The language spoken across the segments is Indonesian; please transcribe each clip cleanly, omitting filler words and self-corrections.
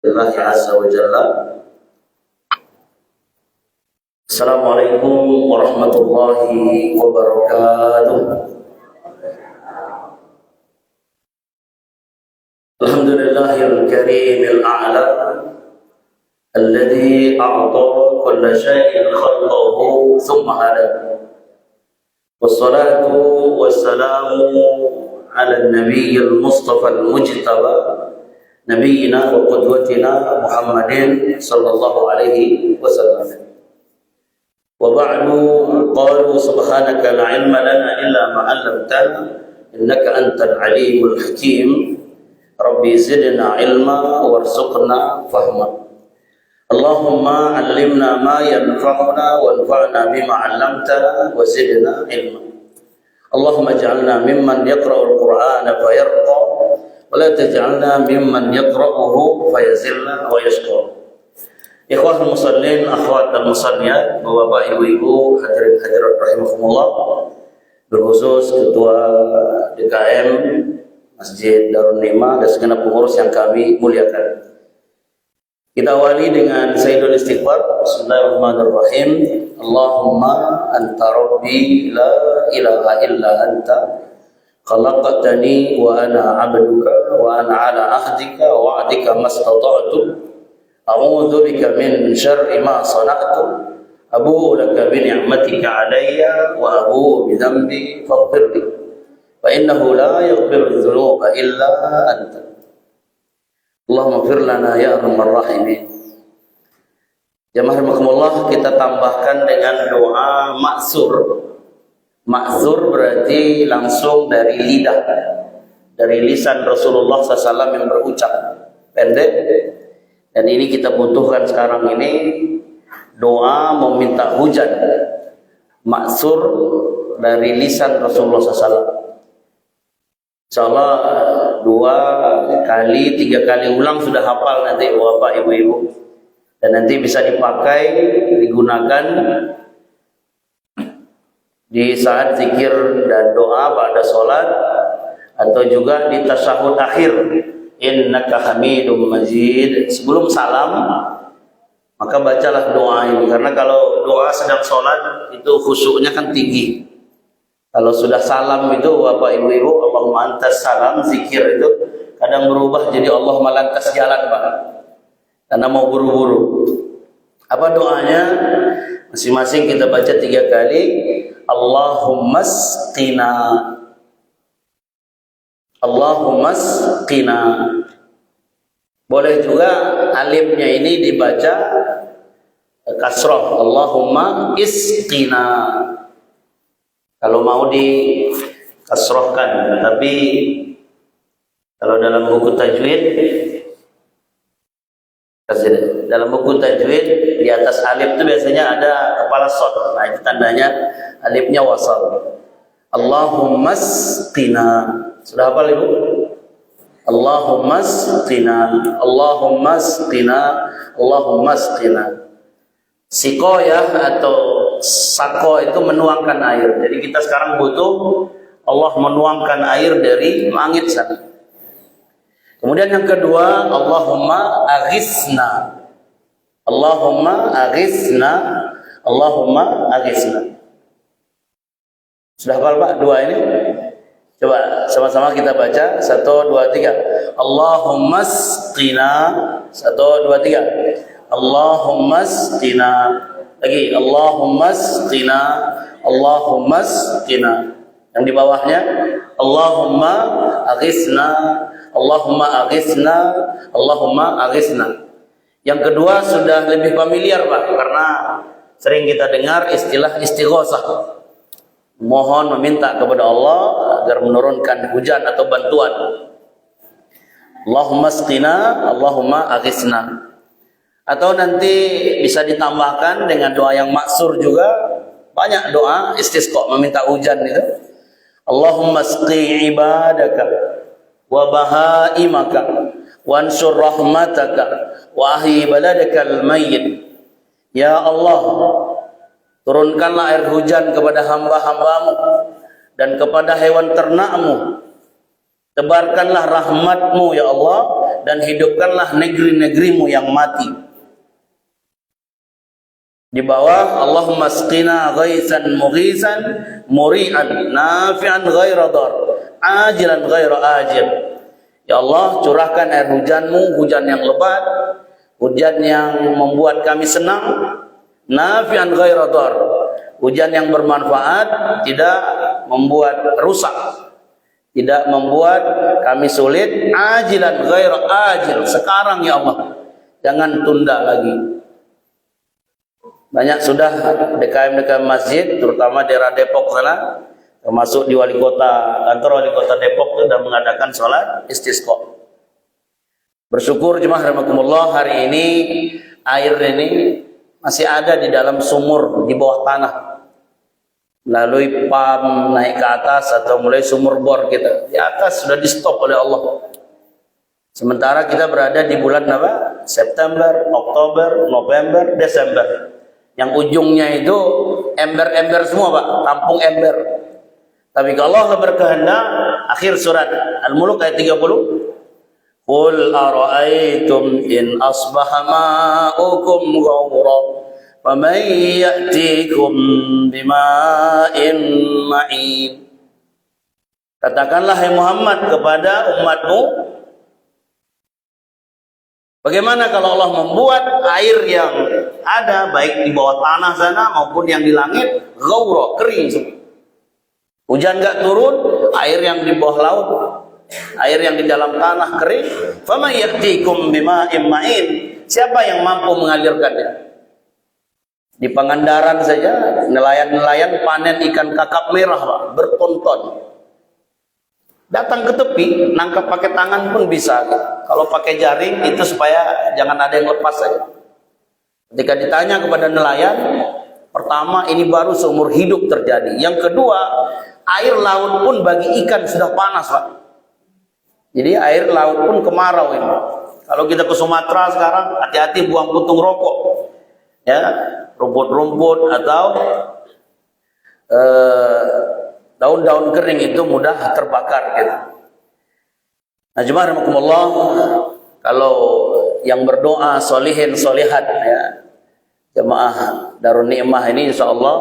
Allah Azza wa Jalla. Assalamualaikum warahmatullahi wabarakatuh. Alhamdulillahil karimil a'la alladhi a'ta kulla shay'in khalqahu thumma hada. Wassalatu wassalamu ala nabiyyil mustafa al-mujtaba Nabiina wa qudwatina Muhammadin sallallahu alaihi wasallam. Wa ba'du, qalu subhanaka la ilma lana illa ma 'allamtana innaka antal alimul hakim. Rabbi zidna ilma warzuqna fahma. Allahumma 'allimna ma yanfa'una wanfa'na bima 'allamtana wa zidna ilma. Allahumma ij'alna mimman yaqra'ul Qur'ana fayarqa wala taj'alna mimman yaqra'uhu fayazilla wa yashqa. Ikhwahul musallin, akhwatul musalliyat, Bapak Ibu-ibu, hadirin hadirat rahimakumullah, berkhusus Ketua DKM Masjid Darun Nimah dan segenap pengurus yang kami muliakan. Kita awali dengan Sayyidul Istighfar. Bismillahirrahmanirrahim. Allahumma anta rabbi la ilaha illa anta khalaqtani wa ana 'abduka wa ana 'ala ahdika wa wa'dika mastata'tu a'udzu bika min syarri ma sana'tu abu'u laka bi ni'matika 'alayya wa abu'u bi dhanbi faghfir li fa innahu la yaghfiru dzunuba illa anta. Allahumma ighfir lana ya arhamar rahimin. Jamaah rahimakumullah, kita tambahkan dengan doa ma'zur. Ma'zur berarti langsung dari lidah, dari lisan Rasulullah SAW yang berucap pendek. Dan ini kita butuhkan sekarang ini, doa meminta hujan. Ma'zur dari lisan Rasulullah SAW. InsyaAllah 2 kali, 3 kali ulang sudah hafal nanti Bapak Ibu-ibu. Dan nanti bisa dipakai, digunakan di saat zikir dan doa pada sholat, atau juga di tasyahud akhir, innaka hamidum majid. Sebelum salam, maka bacalah doa ini, karena kalau doa sedang sholat itu khusyuknya kan tinggi. Kalau sudah salam itu Bapak Ibu-ibu, Allahumma antas salam, zikir itu kadang berubah jadi Allahumma lantas jalan, Pak, karena mau buru-buru. Apa doanya? Masing-masing kita baca 3 kali. Allahumma sqina, Allahumma sqina. Boleh juga alifnya ini dibaca kasroh, Allahumma isqina, kalau mau di kasrohkan. Tapi kalau dalam buku tajwid, di atas alif itu biasanya ada kepala shad. Nah, itu tandanya alifnya wasal. Allahumma sqina. Sudah hafal Ibu? Allahumma sqina, Allahumma sqina, Allahumma sqina. Sikoyah atau sako itu menuangkan air. Jadi kita sekarang butuh Allah menuangkan air dari langit sana. Kemudian yang kedua, Allahumma aghisna. Allahumma aghisna, Allahumma aghisna. Sudah hafal Pak 2 ini? Coba sama-sama kita baca. 1, 2, 3. Allahumma sqina. 1, 2, 3. Allahumma sqina. Lagi, Allahumma sqina, Allahumma sqina. Yang di bawahnya, Allahumma aghisna, Allahumma aghisna, Allahumma aghisna. Yang kedua sudah lebih familiar Pak, karena sering kita dengar istilah istighosah. Mohon meminta kepada Allah agar menurunkan hujan atau bantuan. Allahumma sqina, Allahumma aghisna. Atau nanti bisa ditambahkan dengan doa yang maksur juga. Banyak doa istisqa, meminta hujan itu. Allahumma sqi ibadaka wa bahaimaka wansur rahmataka wa ahyi baladakal mayyit. Ya Allah, turunkanlah air hujan kepada hamba-hambamu dan kepada hewan ternakmu, Tebarkanlah rahmat-Mu ya Allah, dan hidupkanlah negeri-negeri-Mu yang mati. Di bawah, Allahumma asqina ghaisan mughisan muri'an nafi'an ghaira dar ajilan ghaira ajil. Ya Allah, curahkan air hujan-Mu, hujan yang lebat, hujan yang membuat kami senang, nafi'an ghaira dar, hujan yang bermanfaat, tidak membuat rusak, tidak membuat kami sulit, ajilan ghaira ajil, sekarang ya Allah, jangan tunda lagi. Banyak sudah DKM-DKM masjid, terutama daerah Depok sana, termasuk di wali kota, kantor wali kota Depok itu sudah mengadakan sholat istisqa. Bersyukur jemaah rahimakumullah, hari ini air ini masih ada di dalam sumur di bawah tanah. Melalui pam naik ke atas atau mulai sumur bor kita di atas sudah di stop oleh Allah. Sementara kita berada di bulan apa? September, Oktober, November, Desember. Yang ujungnya itu ember-ember semua Pak, tampung ember. Tapi kalau Allah berkehendak, akhir surat Al-Mulk ayat 30, Qul ara'aytum in asbaha ma'ukum ghawra faman ya'tikum bima'in ma'in. Katakanlah hai Muhammad kepada umatmu, bagaimana kalau Allah membuat air yang ada baik di bawah tanah sana maupun yang di langit ghawra, kering semua. Hujan enggak turun, air yang di bawah laut, air yang di dalam tanah kering. Faman ya'tikum bima'in ma'in. Siapa yang mampu mengalirkannya? Di Pangandaran saja nelayan-nelayan panen ikan kakap merah Pak, bertonton. Datang ke tepi, nangkap pakai tangan pun bisa. Kalau pakai jaring itu supaya jangan ada yang lepas saja. Ketika ditanya kepada nelayan, pertama ini baru seumur hidup terjadi. Yang kedua, air laut pun bagi ikan sudah panas Pak. Jadi air laut pun kemarau ini. Kalau kita ke Sumatera sekarang, hati-hati buang puntung rokok. Ya, rumput-rumput atau daun-daun kering itu mudah terbakar gitu. Nah, jemaah rahimakumullah, kalau yang berdoa solihin solihat ya, jemaah Darun Ni'mah ini insyaallah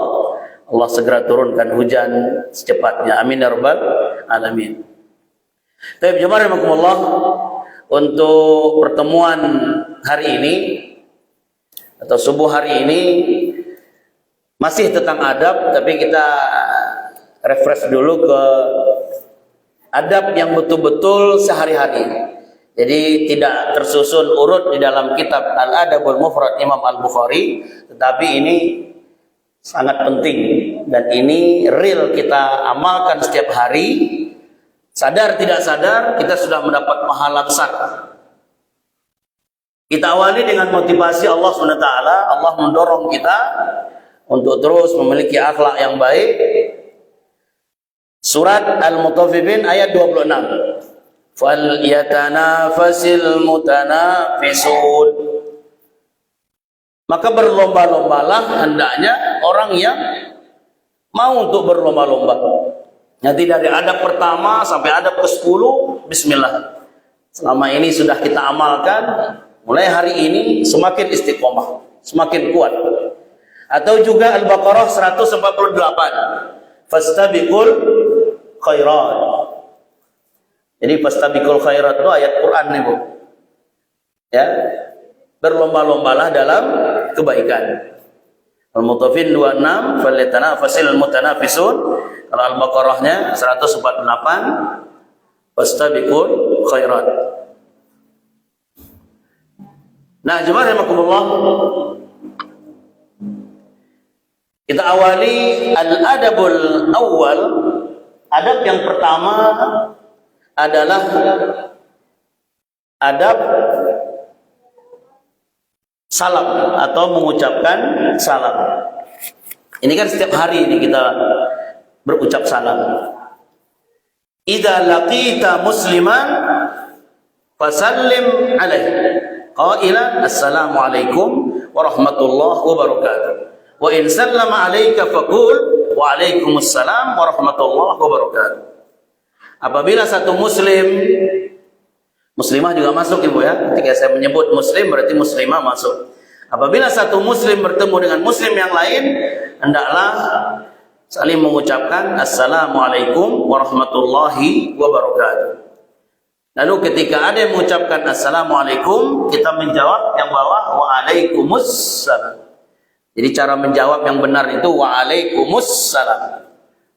Allah segera turunkan hujan secepatnya. Amin ya rabbal alamin. Baik jemaah rahimakumullah, untuk pertemuan hari ini atau subuh hari ini masih tentang adab, tapi kita refresh dulu ke adab yang betul-betul sehari-hari. Jadi tidak tersusun urut di dalam kitab Al-Adabul Mufrad Imam Al-Bukhari, tetapi ini sangat penting dan ini real kita amalkan setiap hari. Sadar tidak sadar kita sudah mendapat pahala besar. Kita awali dengan motivasi Allah SWT. Allah mendorong kita untuk terus memiliki akhlak yang baik. Surat Al-Mutaffifin ayat 26. Fal yatanafasil mutanafisun. Maka berlomba-lombalah hendaknya orang yang mau untuk berlomba-lomba. Nanti dari adab pertama sampai adab ke-10, bismillah. Selama ini sudah kita amalkan, mulai hari ini semakin istiqomah, semakin kuat. Atau juga Al-Baqarah 148. Fastabiqul khairat. Jadi fastabiqul khairat itu ayat Quran nih Bu. Ya. Berlomba-lombalah dalam kebaikan. Al-Mutaffifin 26, falyatanafasil mutanafisun. Kalau Al-Baqarahnya 148, fastabiqul khairat. Nah, jemaah rahimakumullah, kita awali al-adabul awal. Adab yang pertama adalah adab salam atau mengucapkan salam. Ini kan setiap hari ini kita berucap salam. Idza laqita musliman fasallim alaihi qailan assalamu alaikum warahmatullahi wabarakatuh. Wa in sallama alayka faqul wa alaikumussalam warahmatullahi wabarakatuh. Apabila satu muslim, muslimah juga masuk ibu ya. Ketika saya menyebut muslim berarti muslimah masuk. Apabila satu muslim bertemu dengan muslim yang lain, hendaklah saling mengucapkan assalamualaikum warahmatullahi wabarakatuh. Lalu ketika ada yang mengucapkan assalamualaikum, kita menjawab yang bawah waalaikumsalam. Jadi cara menjawab yang benar itu waalaikumsalam.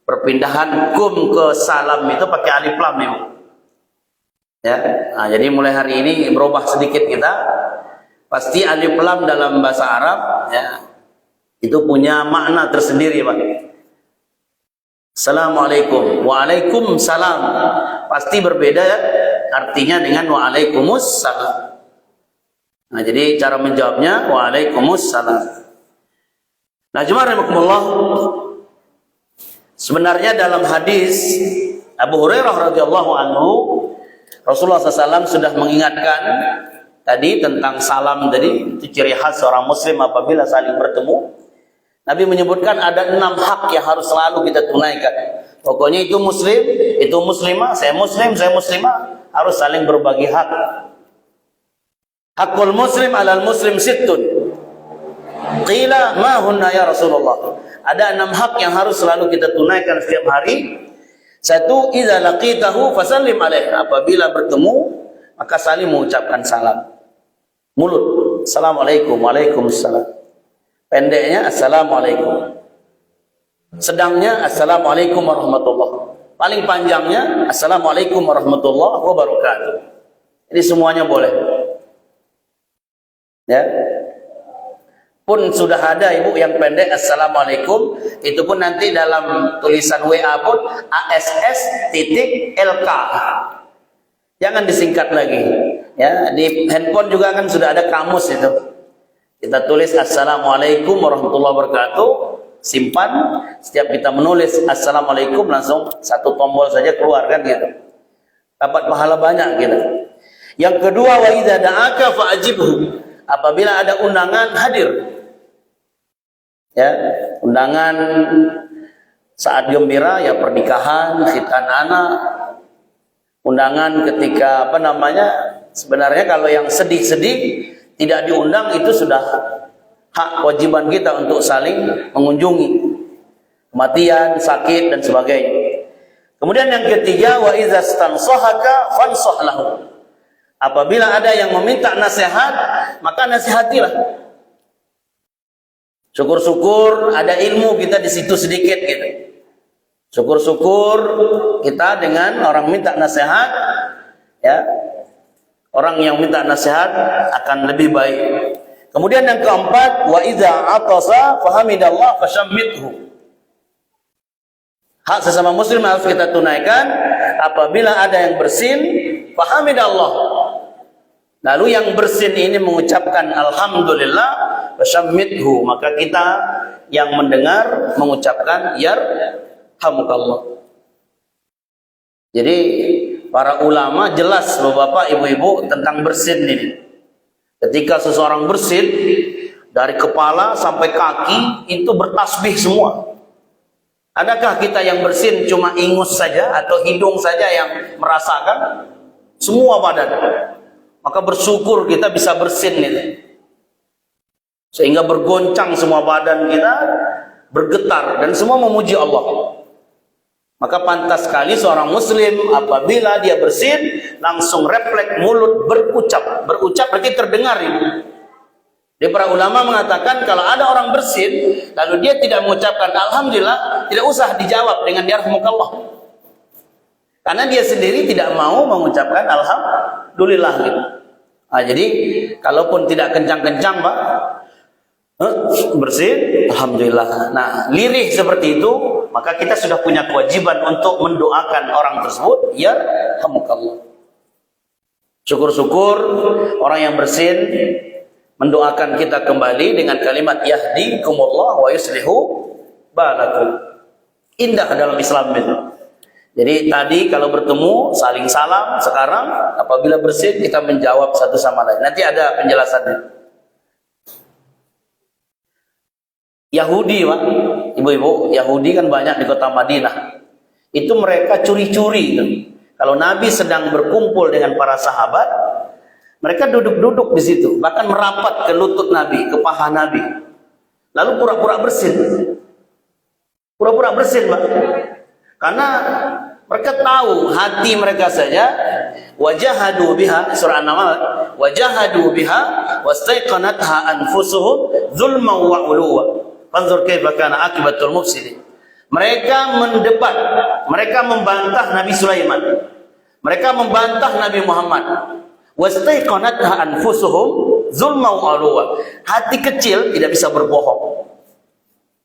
Perpindahan kum ke salam itu pakai alif lam ibu. Ya, nah, jadi mulai hari ini berubah sedikit kita. Pasti alif lam dalam bahasa Arab ya, itu punya makna tersendiri Pak. Assalamualaikum, waalaikumsalam pasti berbeda ya artinya dengan waalaikumsalam. Nah, jadi cara menjawabnya waalaikumsalam. Nah, jemaah rahimakumullah, sebenarnya dalam hadis Abu Hurairah radhiyallahu anhu, Rasulullah SAW sudah mengingatkan tadi tentang salam tadi, itu ciri khas seorang muslim apabila saling bertemu. Nabi menyebutkan ada 6 hak yang harus selalu kita tunaikan. Pokoknya itu muslim, itu muslimah, saya muslimah, harus saling berbagi hak. Hakul muslim alal muslim sittun. Qila ma hunna ya Rasulullah. Ada 6 hak yang harus selalu kita tunaikan setiap hari. Satu, idza laqitahu fasallim alaihi. Apabila bertemu, maka saling mengucapkan salam. Mulut, assalamualaikum, waalaikumsalam. Pendeknya assalamualaikum. Sedangnya assalamualaikum warahmatullah. Paling panjangnya assalamualaikum warahmatullahi wabarakatuh. Jadi semuanya boleh. Ya. Pun sudah ada ibu yang pendek assalamualaikum, itu pun nanti dalam tulisan WA pun ASS.LK. Jangan disingkat lagi. Ya, di handphone juga kan sudah ada kamus itu. Kita tulis assalamualaikum warahmatullahi wabarakatuh, simpan. Setiap kita menulis assalamualaikum langsung satu tombol saja keluar kan gitu. Dapat pahala banyak gitu. Yang kedua, wa idza da'aka fa'ajibhu. Apabila ada undangan hadir. Ya, undangan saat gembira ya pernikahan, khitan anak. Undangan ketika sebenarnya kalau yang sedih-sedih tidak diundang itu sudah hak kewajiban kita untuk saling mengunjungi. Kematian, sakit dan sebagainya. Kemudian yang ketiga, wa idza stansahaka fansah lahu. Apabila ada yang meminta nasihat, maka nasihatilah. Syukur-syukur ada ilmu kita di situ sedikit gitu. Syukur-syukur kita dengan orang minta nasihat, ya. Orang yang minta nasihat akan lebih baik. Kemudian yang keempat, wa idza atasa fahamidallah fashammithu. Hak sesama muslim harus kita tunaikan. Apabila ada yang bersin, fahamidallah. Lalu yang bersin ini mengucapkan alhamdulillah fashammithu, maka kita yang mendengar mengucapkan yarhamukallah. Jadi para ulama jelas Bapak Ibu-ibu tentang bersin ini. Ketika seseorang bersin dari kepala sampai kaki itu bertasbih semua. Adakah kita yang bersin cuma ingus saja atau hidung saja yang merasakan? Semua badan. Maka bersyukur kita bisa bersin ini. Sehingga bergoncang semua badan kita, bergetar dan semua memuji Allah. Maka pantas sekali seorang muslim apabila dia bersin langsung refleks mulut berucap. Berucap berarti terdengar ini. Jadi para ulama mengatakan kalau ada orang bersin lalu dia tidak mengucapkan alhamdulillah, tidak usah dijawab dengan yarhamukallah. Karena dia sendiri tidak mau mengucapkan alhamdulillah gitu. Nah, jadi kalaupun tidak kencang-kencang Pak, bersin alhamdulillah. Nah, lirih seperti itu, maka kita sudah punya kewajiban untuk mendoakan orang tersebut yarhamukallah. Syukur-syukur orang yang bersin mendoakan kita kembali dengan kalimat yahdikumullah wa yuslihu balakum. Indah dalam Islam itu. Jadi tadi kalau bertemu saling salam, sekarang apabila bersin kita menjawab satu sama lain. Nanti ada penjelasannya. Yahudi Pak, ibu-ibu, Yahudi kan banyak di kota Madinah. Itu mereka curi-curi Kalau Nabi sedang berkumpul dengan para sahabat, mereka duduk-duduk di situ, bahkan merapat ke lutut Nabi, ke paha Nabi. Lalu pura-pura bersin. Pura-pura bersin, Pak. Karena mereka tahu hati mereka saja, wajahadu biha, surah An-Naml, wajahadu biha wastaiqanatha anfusuhum zulman wa uluwa. Fanzur kaifa kana akibatul mufsidin. Mereka mendebat, mereka membantah Nabi Sulaiman, mereka membantah Nabi Muhammad. Wastaiqanatha anfusuhum zulman wa uluwa. Hati kecil tidak bisa berbohong.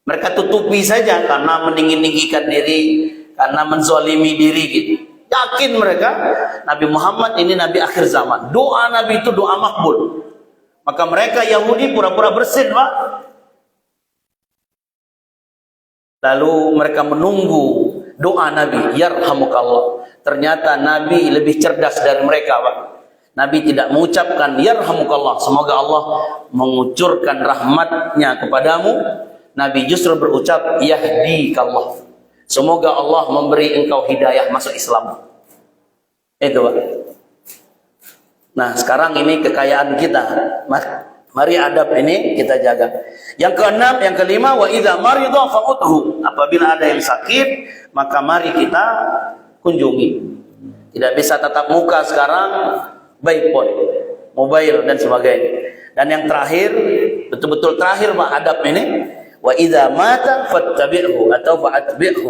Mereka tutupi saja karena meninggi-ninggikan diri, karena menzalimi diri gitu. Yakin mereka Nabi Muhammad ini Nabi akhir zaman. Doa Nabi itu doa makbul. Maka mereka Yahudi pura-pura bersin, Pak. Lalu mereka menunggu doa Nabi, yarhamukallah. Ternyata Nabi lebih cerdas dari mereka, Pak. Nabi tidak mengucapkan yarhamukallah, semoga Allah mengucurkan rahmatnya kepadamu. Nabi justru berucap yahdikallah, semoga Allah memberi engkau hidayah masuk Islam. Itu, Pak. Nah, sekarang ini kekayaan kita. Mari adab ini kita jaga. Yang keenam, yang kelima, wa idza marida fa'udhu. Apabila ada yang sakit, maka mari kita kunjungi. Tidak bisa tatap muka sekarang, by phone, mobile dan sebagainya. Dan yang terakhir, betul-betul terakhir, Pak, adab ini, wa idza mata fattabi'hu atau fa'atbi'hu.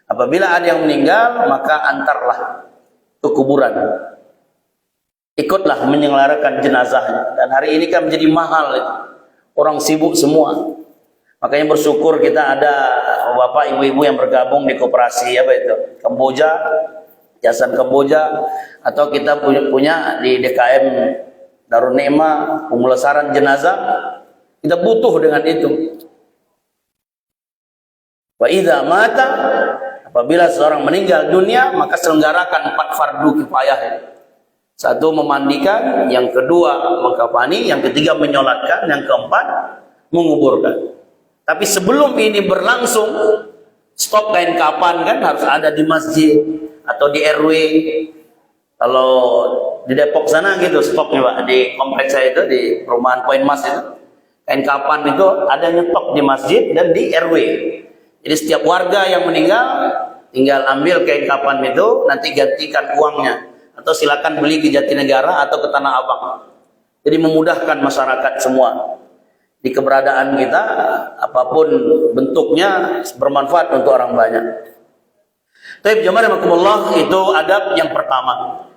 Apabila ada yang meninggal, maka antarlah ke kuburan. Ikutlah menyelenggarakan jenazahnya. Dan hari ini kan menjadi mahal itu. Orang sibuk semua. Makanya bersyukur kita ada bapak ibu-ibu yang bergabung di koperasi apa itu? Kamboja, Yayasan Kamboja, atau kita punya di DKM Darun Ne'mah pemulasaran jenazah. Kita butuh dengan itu. Wa idza mata, apabila seorang meninggal dunia, maka selenggarakan 4 fardu kifayah. Satu, memandikan, yang kedua mengkafani, yang ketiga menyolatkan, yang keempat menguburkan. Tapi sebelum ini berlangsung, stok kain kapan kan harus ada di masjid atau di RW. Kalau di Depok sana gitu stoknya, Pak, di kompleks saya itu di perumahan Poin Mas itu, kain kapan itu ada nyetok di masjid dan di RW. Jadi setiap warga yang meninggal tinggal ambil kain kapan itu, nanti gantikan uangnya, atau silakan beli ke Jatinegara atau ke Tanah Abang. Jadi memudahkan masyarakat semua. Di keberadaan kita, apapun bentuknya, bermanfaat untuk orang banyak. Taib jamaah rahimakumullah, itu adab yang pertama.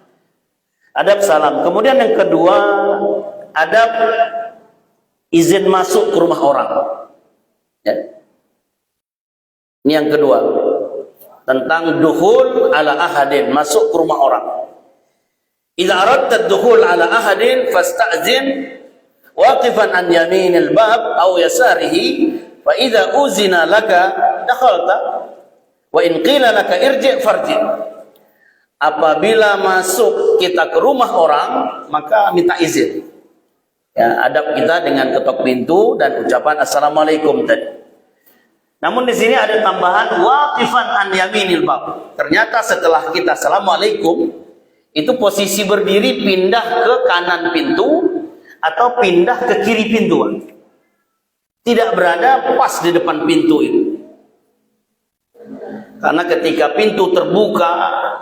Adab salam. Kemudian yang kedua, adab izin masuk ke rumah orang. Ya. Ini yang kedua. Tentang dukhul ala ahadin, masuk ke rumah orang. Idza aradta ad-dukhul ala ahadin fasta'zin waqifan an yaminil bab aw yasarihi fa idza uzina laka dakhalta wa in qila laka irji' farji'. Apabila masuk kita ke rumah orang, maka minta izin. Ya, adab kita dengan ketok pintu dan ucapan assalamualaikum tadi. Namun di sini ada tambahan waqifan an yaminil bab. Ternyata setelah kita assalamualaikum, itu posisi berdiri pindah ke kanan pintu atau pindah ke kiri pintu. Tidak berada pas di depan pintu itu. Karena ketika pintu terbuka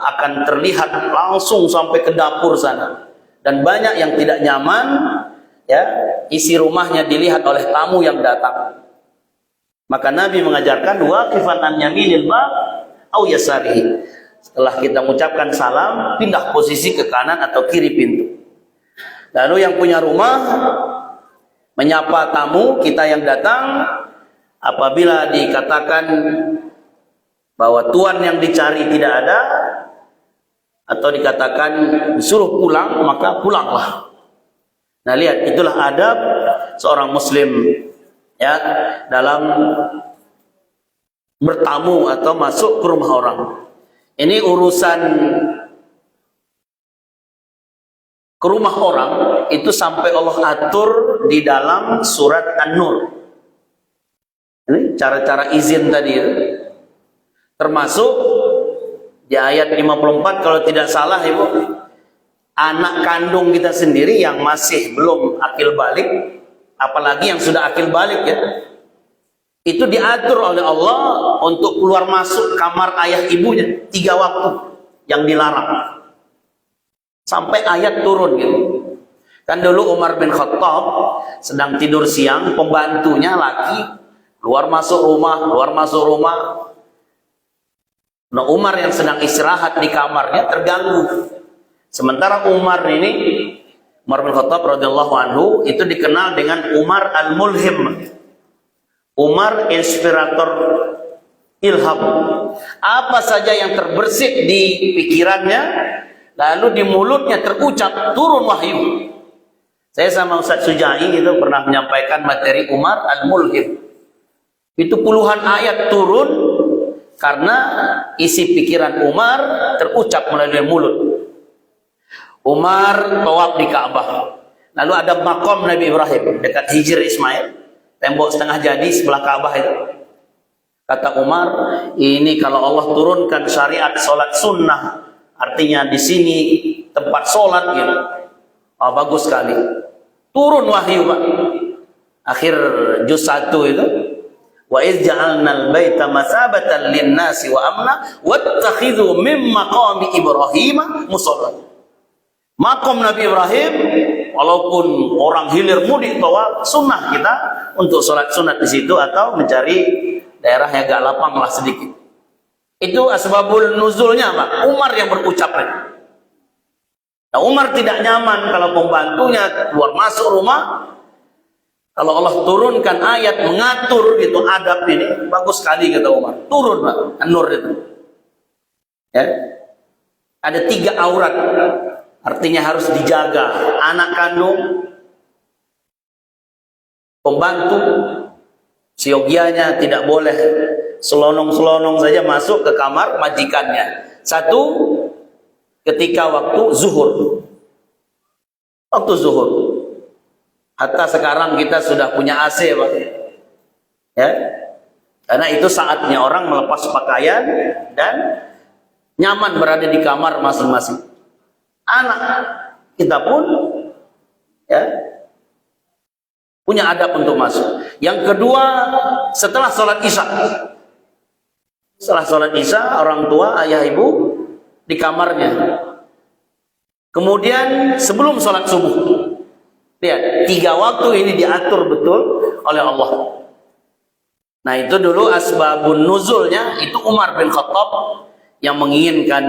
akan terlihat langsung sampai ke dapur sana. Dan banyak yang tidak nyaman, ya, isi rumahnya dilihat oleh tamu yang datang. Maka Nabi mengajarkan waqifan an yaminil bab au yasarihi. Setelah kita mengucapkan salam, pindah posisi ke kanan atau kiri pintu. Lalu yang punya rumah menyapa tamu kita yang datang, apabila dikatakan bahwa tuan yang dicari tidak ada, atau dikatakan disuruh pulang, maka pulanglah. Nah, lihat, itulah adab seorang muslim, ya, dalam bertamu atau masuk ke rumah orang. Ini urusan ke rumah orang itu sampai Allah atur di dalam surat An-Nur. Ini cara-cara izin tadi, termasuk di Di ayat 54 kalau tidak salah Ibu, anak kandung kita sendiri yang masih belum akil balik, apalagi yang sudah akil balik ya, itu diatur oleh Allah untuk keluar masuk kamar ayah ibunya 3 waktu yang dilarang sampai ayat turun gitu. Kan dulu Umar bin Khattab sedang tidur siang, pembantunya laki keluar masuk rumah. Nah, Umar yang sedang istirahat di kamarnya terganggu. Sementara Umar bin Khattab radhiyallahu anhu itu dikenal dengan Umar al-Mulhim. Umar inspirator ilham. Apa saja yang terbersit di pikirannya, lalu di mulutnya terucap, turun wahyu. Saya sama Ustaz Sujai itu pernah menyampaikan materi Umar al-Mulhim. Itu puluhan ayat turun karena isi pikiran Umar terucap melalui mulut. Umar tawaf di Ka'bah. Lalu ada makom Nabi Ibrahim dekat Hijr Ismail, tembok setengah jadi sebelah Ka'bah itu. Kata Umar, ini kalau Allah turunkan syariat sholat sunnah, artinya di sini tempat sholat gitu. Oh, bagus sekali. Turun wahyu Pak. Akhir juz 1 itu. Wa iz ja'alnal baita masabatan lin-nasi wa amna wattakhidhu min maqami Ibrahim musalla. Makom Nabi Ibrahim, walaupun orang hilir mudik tawaf, sunnah kita untuk sholat sunat di situ atau mencari daerah yang agak lapang lah sedikit. Itu asbabul nuzulnya Pak. Umar yang berucap. Nah, Umar tidak nyaman kalau pembantunya keluar masuk rumah. Kalau Allah turunkan ayat mengatur gitu adab ini, bagus sekali kata Umar. Turun Pak, An-Nur itu. Ya. Ada 3 aurat. Artinya harus dijaga. Anak kandung, pembantu, siogianya tidak boleh selonong-selonong saja masuk ke kamar majikannya. 1, ketika waktu zuhur. Waktu zuhur. Hatta sekarang kita sudah punya AC Pak. Ya. Karena itu saatnya orang melepas pakaian dan nyaman berada di kamar masing-masing. Anak kita pun ya punya adab untuk masuk. Yang kedua, setelah sholat isya. Setelah sholat isya, orang tua, ayah ibu di kamarnya. Kemudian sebelum sholat subuh. Lihat, 3 waktu ini diatur betul oleh Allah. Nah, itu dulu asbabun nuzulnya, itu Umar bin Khattab yang menginginkan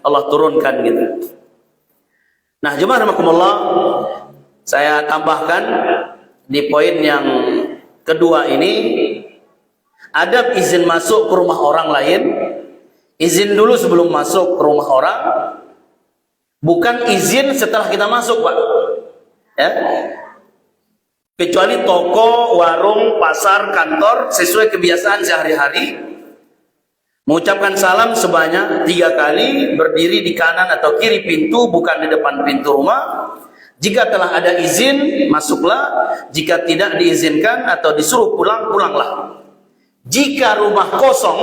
Allah turunkan gitu. Nah, jemaah rahimakumullah, saya tambahkan di poin yang kedua ini, adab izin masuk ke rumah orang lain. Izin dulu sebelum masuk ke rumah orang, bukan izin setelah kita masuk Pak. Ya. Kecuali toko, warung, pasar, kantor sesuai kebiasaan sehari-hari, mengucapkan salam sebanyak 3 kali, berdiri di kanan atau kiri pintu, bukan di depan pintu rumah. Jika telah ada izin, masuklah. Jika tidak diizinkan atau disuruh pulang, pulanglah. Jika rumah kosong,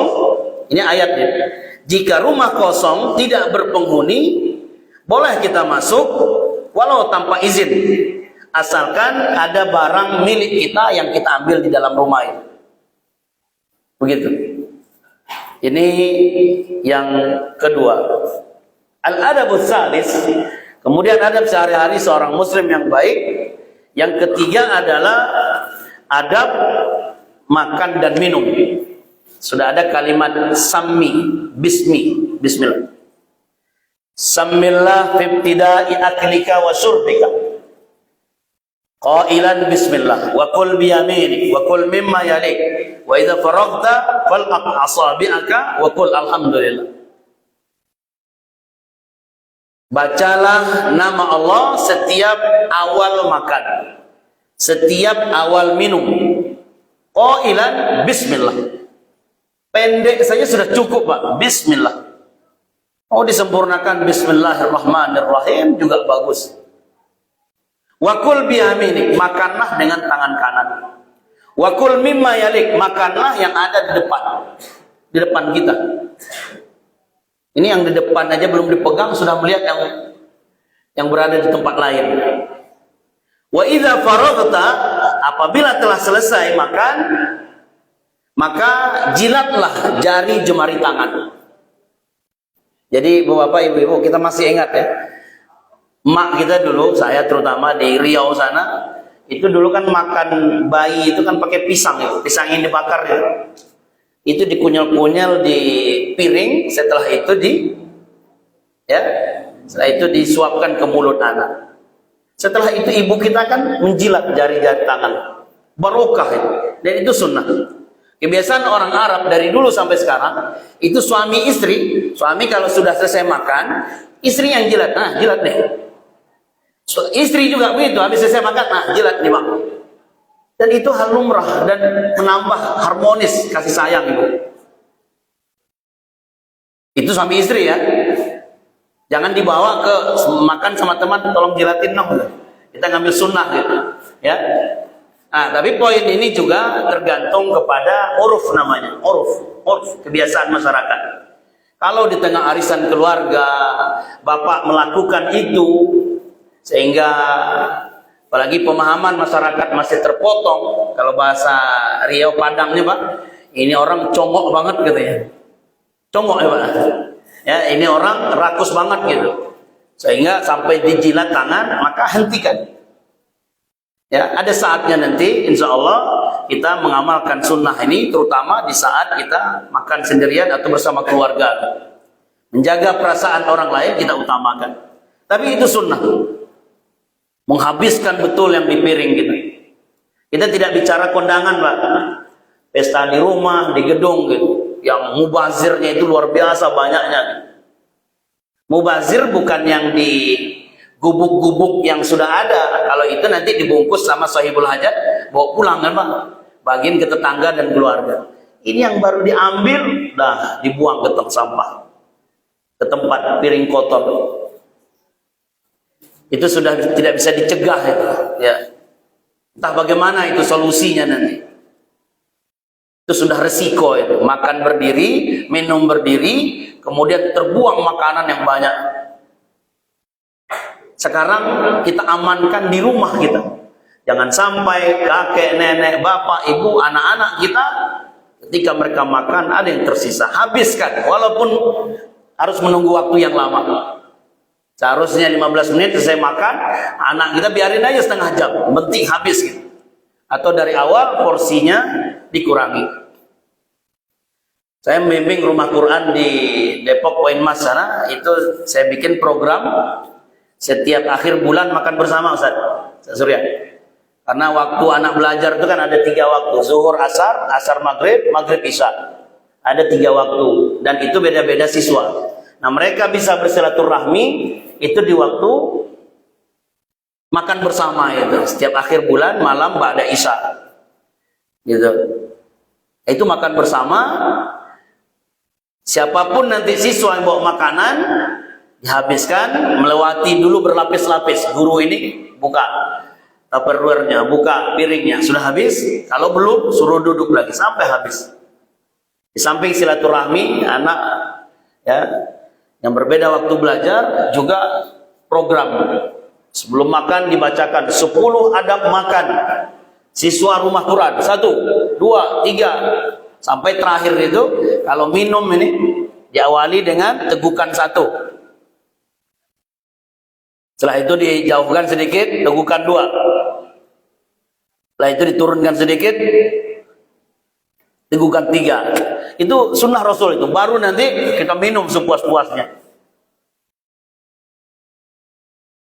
ini ayatnya, jika rumah kosong tidak berpenghuni, boleh kita masuk walau tanpa izin, asalkan ada barang milik kita yang kita ambil di dalam rumah itu. Begitu. Ini yang kedua. Al-adabus salis. Kemudian adab sehari-hari seorang muslim yang baik. Yang ketiga adalah adab makan dan minum. Sudah ada kalimat sammi, bismillah. Sammillah fi ibtida'i aklika wa syurbika. Qailan bismillah wa kul bi yaminik wa kul mimma yalik wa idza faraghta falaq asabi'aka wa kul alhamdulillah. Bacalah nama Allah setiap awal makan, setiap awal minum. Qailan bismillah. Pendek saja sudah cukup Pak, bismillah. Mau disempurnakan bismillahirrahmanirrahim juga bagus. Wakul biyaminik, makanlah dengan tangan kanan. Wakul mimma yalik, makanlah yang ada di depan kita. Ini yang di depan aja belum dipegang sudah melihat yang berada di tempat lain. Wa idza faraghta, apabila telah selesai makan, maka jilatlah jari jemari tangan. Jadi Bapak Ibu, kita masih ingat ya. Mak kita dulu, saya terutama di Riau sana, itu dulu kan makan bayi itu kan pakai pisang itu, pisang yang dibakar ya. Itu dikunyel-kunyel di piring, setelah itu setelah itu disuapkan ke mulut anak. Setelah itu ibu kita kan menjilat jari-jari tangan, barokah itu, dan itu sunnah. Kebiasaan orang Arab dari dulu sampai sekarang itu suami istri, suami kalau sudah selesai makan, istri yang jilat, nah jilat deh. Istri juga begitu, habis selesai makan, nah jilat nih mak. Dan itu hal lumrah dan menambah harmonis kasih sayang ibu. Itu suami istri ya. Jangan dibawa ke makan sama teman, tolong jilatin dong. Kita ngambil sunnah gitu, ya. Nah, tapi poin ini juga tergantung kepada uruf namanya, uruf kebiasaan masyarakat. Kalau di tengah arisan keluarga, bapak melakukan itu, sehingga apalagi pemahaman masyarakat masih terpotong. Kalau bahasa Riau Padangnya Pak, ini orang congok banget gitu ya. Congok ya Pak. Ya, ini orang rakus banget gitu. Sehingga sampai dijilat tangan, maka hentikan. Ya, ada saatnya nanti insya Allah kita mengamalkan sunnah ini, terutama di saat kita makan sendirian atau bersama keluarga. Menjaga perasaan orang lain kita utamakan. Tapi itu sunnah. Menghabiskan betul yang di piring gitu. Kita tidak bicara kondangan Pak. Pesta di rumah, di gedung gitu. Yang mubazirnya itu luar biasa banyaknya. Mubazir bukan yang di gubuk-gubuk yang sudah ada. Kalau itu nanti dibungkus sama sahibul hajat, bawa pulang kan Pak. Bagiin ke tetangga dan keluarga. Ini yang baru diambil, dah dibuang ke tong sampah. Ke tempat piring kotor. Itu sudah tidak bisa dicegah itu. Ya. Entah bagaimana itu solusinya nanti. Itu sudah resiko itu. Makan berdiri, minum berdiri, kemudian terbuang makanan yang banyak. Sekarang kita amankan di rumah kita. Jangan sampai kakek, nenek, bapak, ibu, anak-anak kita ketika mereka makan ada yang tersisa. Habiskan, walaupun harus menunggu waktu yang lama. Seharusnya 15 menit selesai makan, anak kita biarin aja setengah jam, penting habis gitu. Atau dari awal porsinya dikurangi. Saya membimbing rumah Quran di Depok Poin Mas sana, itu saya bikin program setiap akhir bulan makan bersama Ustaz Surya. Karena waktu anak belajar itu kan ada 3 waktu, zuhur, asar, asar maghrib, maghrib isya. Ada 3 waktu dan itu beda-beda siswa. Nah mereka bisa bersilaturahmi itu di waktu makan bersama itu setiap akhir bulan malam ba'da isya gitu. Itu makan bersama, siapapun nanti siswa yang bawa makanan dihabiskan, melewati dulu berlapis-lapis. Guru ini buka tupperware-nya, buka piringnya, sudah habis, kalau belum suruh duduk lagi sampai habis. Di samping silaturahmi anak ya yang berbeda waktu belajar, juga program sebelum makan dibacakan 10 adab makan siswa rumah Quran, 1, 2, 3 sampai terakhir itu. Kalau minum ini diawali dengan tegukan 1, setelah itu dijauhkan sedikit, tegukan 2, setelah itu diturunkan sedikit, tegukan 3. Itu sunnah Rasul itu. Baru nanti kita minum sepuas-puasnya.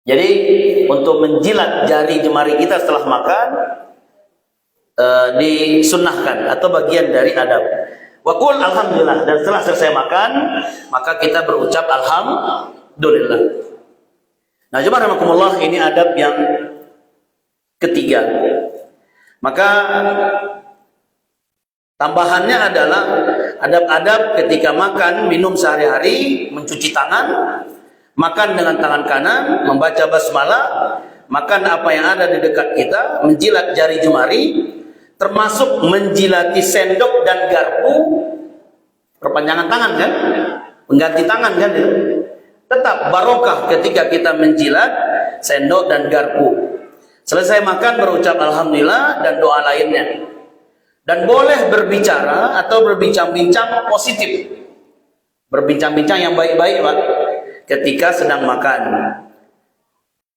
Jadi untuk menjilat jari jemari kita setelah makan disunnahkan atau bagian dari adab. Wa qul alhamdulillah, dan setelah selesai makan maka kita berucap alhamdulillah. Nah, coba rahmatullah, ini adab yang ketiga. Maka tambahannya adalah adab-adab ketika makan, minum sehari-hari, mencuci tangan, makan dengan tangan kanan, membaca basmalah, makan apa yang ada di dekat kita, menjilat jari jemari, termasuk menjilati sendok dan garpu, perpanjangan tangan kan? Pengganti tangan kan itu. Tetap barokah ketika kita menjilat sendok dan garpu. Selesai makan berucap alhamdulillah dan doa lainnya. Dan boleh berbicara atau berbincang-bincang positif. Berbincang-bincang yang baik-baik, Pak, ketika sedang makan.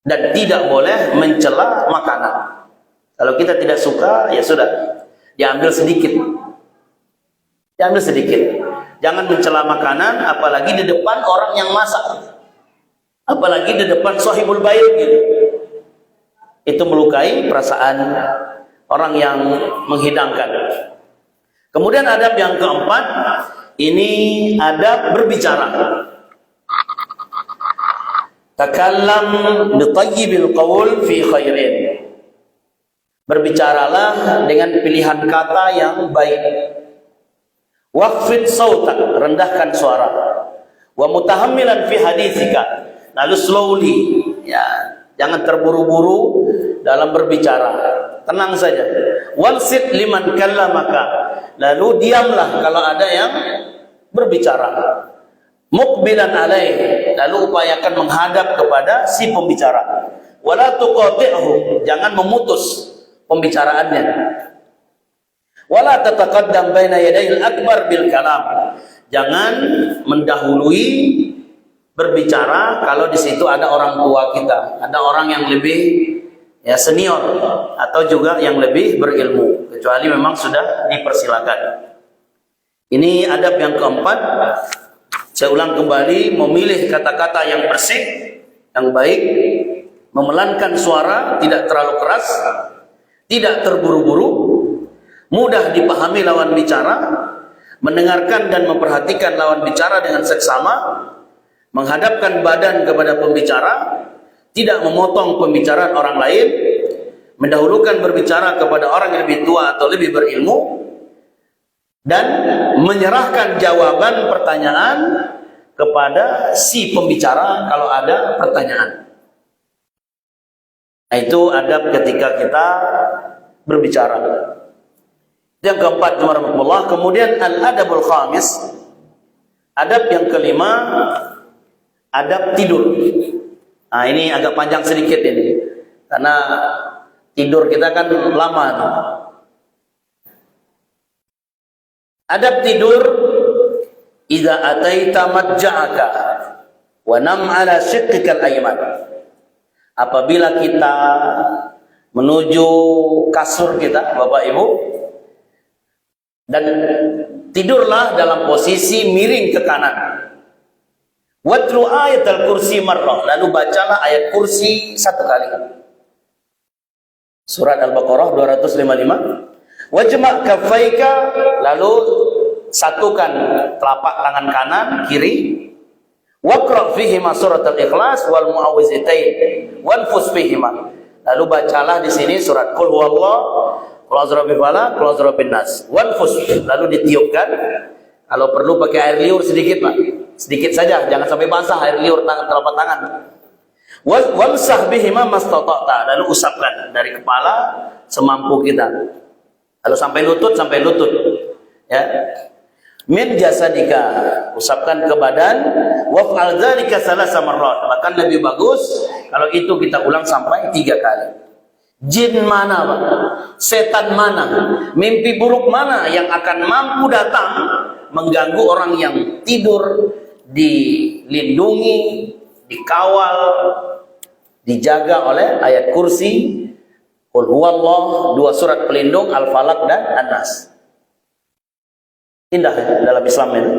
Dan tidak boleh mencela makanan. Kalau kita tidak suka, ya sudah, diambil sedikit. Diambil sedikit. Jangan mencela makanan, apalagi di depan orang yang masak. Apalagi di depan sahibul bait gitu. Itu melukai perasaan orang yang menghidangkan. Kemudian adab yang keempat, ini adab berbicara. Takallam bi thayyibil qaul fi khairin. Berbicaralah dengan pilihan kata yang baik. Waqfid sautak, rendahkan suara. Wa mutahammilan fi haditsika, lalu slowly, ya, jangan terburu-buru dalam berbicara. Tenang saja. Walsit liman kallamaka, lalu diamlah kalau ada yang berbicara. Muqbilan alaih, lalu upayakan menghadap kepada si pembicara. Wala tuqati'hu, jangan memutus pembicaraannya. Wala tataqaddam baina yadayil akbar bil kalam, jangan mendahului berbicara kalau di situ ada orang tua kita, ada orang yang lebih ya senior atau juga yang lebih berilmu, kecuali memang sudah dipersilakan. Ini adab yang keempat. Saya ulang kembali, memilih kata-kata yang bersih, yang baik, memelankan suara, tidak terlalu keras, tidak terburu-buru, mudah dipahami lawan bicara, mendengarkan dan memperhatikan lawan bicara dengan seksama, menghadapkan badan kepada pembicara, tidak memotong pembicaraan orang lain, mendahulukan berbicara kepada orang yang lebih tua atau lebih berilmu, dan menyerahkan jawaban pertanyaan kepada si pembicara kalau ada pertanyaan. Nah, itu adab ketika kita berbicara. Yang keempat, warahmatullah. Kemudian al-adabul khamis, adab yang kelima, adab tidur. Nah, ini agak panjang sedikit ini, karena tidur kita kan lama. Adab tidur, idza ataita madja'aka wa nam ala shiqqikal ayman. Apabila kita menuju kasur kita, Bapak Ibu, dan tidurlah dalam posisi miring ke kanan. Watlu ayatul kursi marrah, lalu bacalah ayat kursi satu kali. Surat Al-Baqarah 255. Wajma' kaffaika, lalu satukan telapak tangan kanan kiri. Waqra' fihima surat Al-Ikhlas wal mu'awwizatain wanfus fihima. Lalu bacalah di sini surat Qul huwallahu, Qul a'udzu birabbil falaq, Qul a'udzu birabbin nas. Wanfus, lalu ditiupkan. Kalau perlu pakai air liur sedikit, Pak. Sedikit saja, jangan sampai basah air liur tangan telapak tangan. Wamsah bihima mastata'ta, lalu usapkan dari kepala semampu kita. Lalu sampai lutut, ya. Min jasadika, usapkan ke badan. Waf'al dzalika salasa marrat, bahkan lebih bagus kalau itu kita ulang sampai 3 kali. Jin mana, Pak? Setan mana? Mimpi buruk mana yang akan mampu datang mengganggu orang yang tidur, dilindungi, dikawal, dijaga oleh ayat kursi, Qul huwallah, 2 surat pelindung, Al-Falaq dan An-Nas. Indah dalam Islam ini.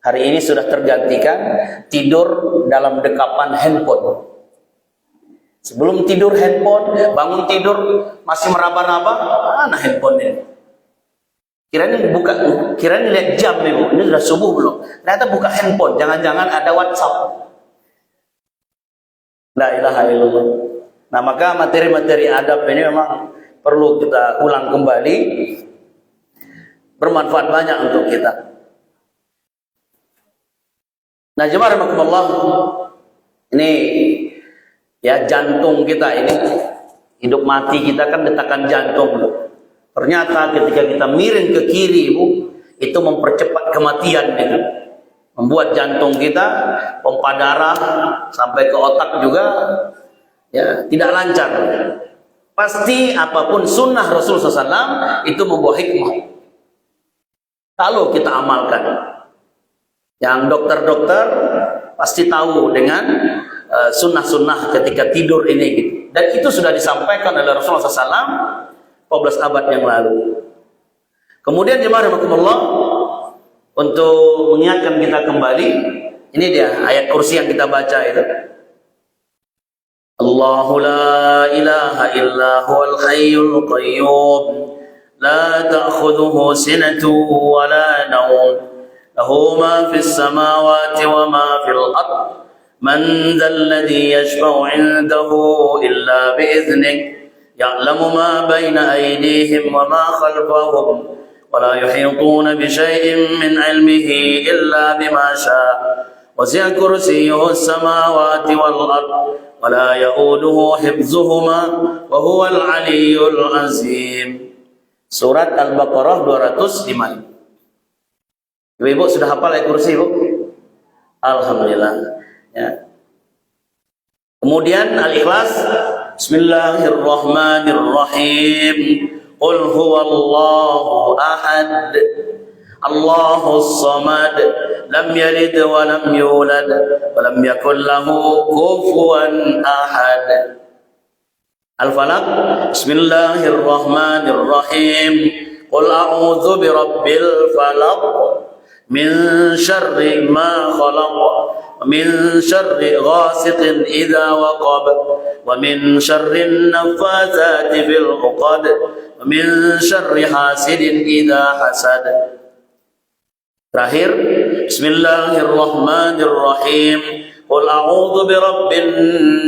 Hari ini sudah tergantikan tidur dalam dekapan handphone. Sebelum tidur handphone, bangun tidur masih meraba-raba, mana handphone ini? Kirain lihat jam nih, Bu. Ini sudah subuh belum? Ternyata buka handphone, jangan-jangan ada WhatsApp. La ilaha illallah. Nah, maka materi-materi adab ini memang perlu kita ulang kembali, bermanfaat banyak untuk kita. Nah, jemaah rahimakumullah, ini ya jantung kita ini, hidup mati kita kan detakan jantung. Ternyata ketika kita miring ke kiri, Ibu, itu mempercepat kematian gitu. membuat jantung kita, pompa darah sampai ke otak juga ya tidak lancar. Pasti apapun sunnah Rasul SAW itu membawa hikmah kalau kita amalkan. Yang dokter-dokter pasti tahu dengan sunnah-sunnah ketika tidur ini gitu. Dan itu sudah disampaikan oleh Rasulullah SAW 14 abad yang lalu. Kemudian jemaah rahimakumullah, untuk mengingatkan kita kembali, ini dia ayat kursi yang kita baca itu. Allahu la ilaha illa huwal hayyul qayyum la ta'khudhuhu sinatun wa la nawm lahu ma fis samawati wa ma fil ard man dhal ladzi yashfa'u 'indahu illa bi idhnihi ya'lamu ma bayna aydihim wa ma khalfahum ولا يحيطون بشيء من علمه إلا بما شاء وسع كرسيه السماوات والأرض ولا يؤوده حفظهما وهو العلي العظيم. Surat Al-Baqarah 205. Ibu sudah hafal ayat kursi, Bu? Alhamdulillah ya. Kemudian Al-Ikhlas, Bismillahirrahmanirrahim. Qul huwallahu ahad Allahus samad lam yalid wa lam yulad wa lam yakul lahu kufuwan ahad. Al-Falaq, Bismillahirrahmanirrahim. Qul a'udzu birabbil falaq min syarri ma khalaq wa min syarri ghasiqin idza waqab wa min syarri naffatsati fil 'uqad wa min syarri hasidin idza hasad. Terakhir, Bismillahirrahmanirrahim. Qul a'udzu birabbin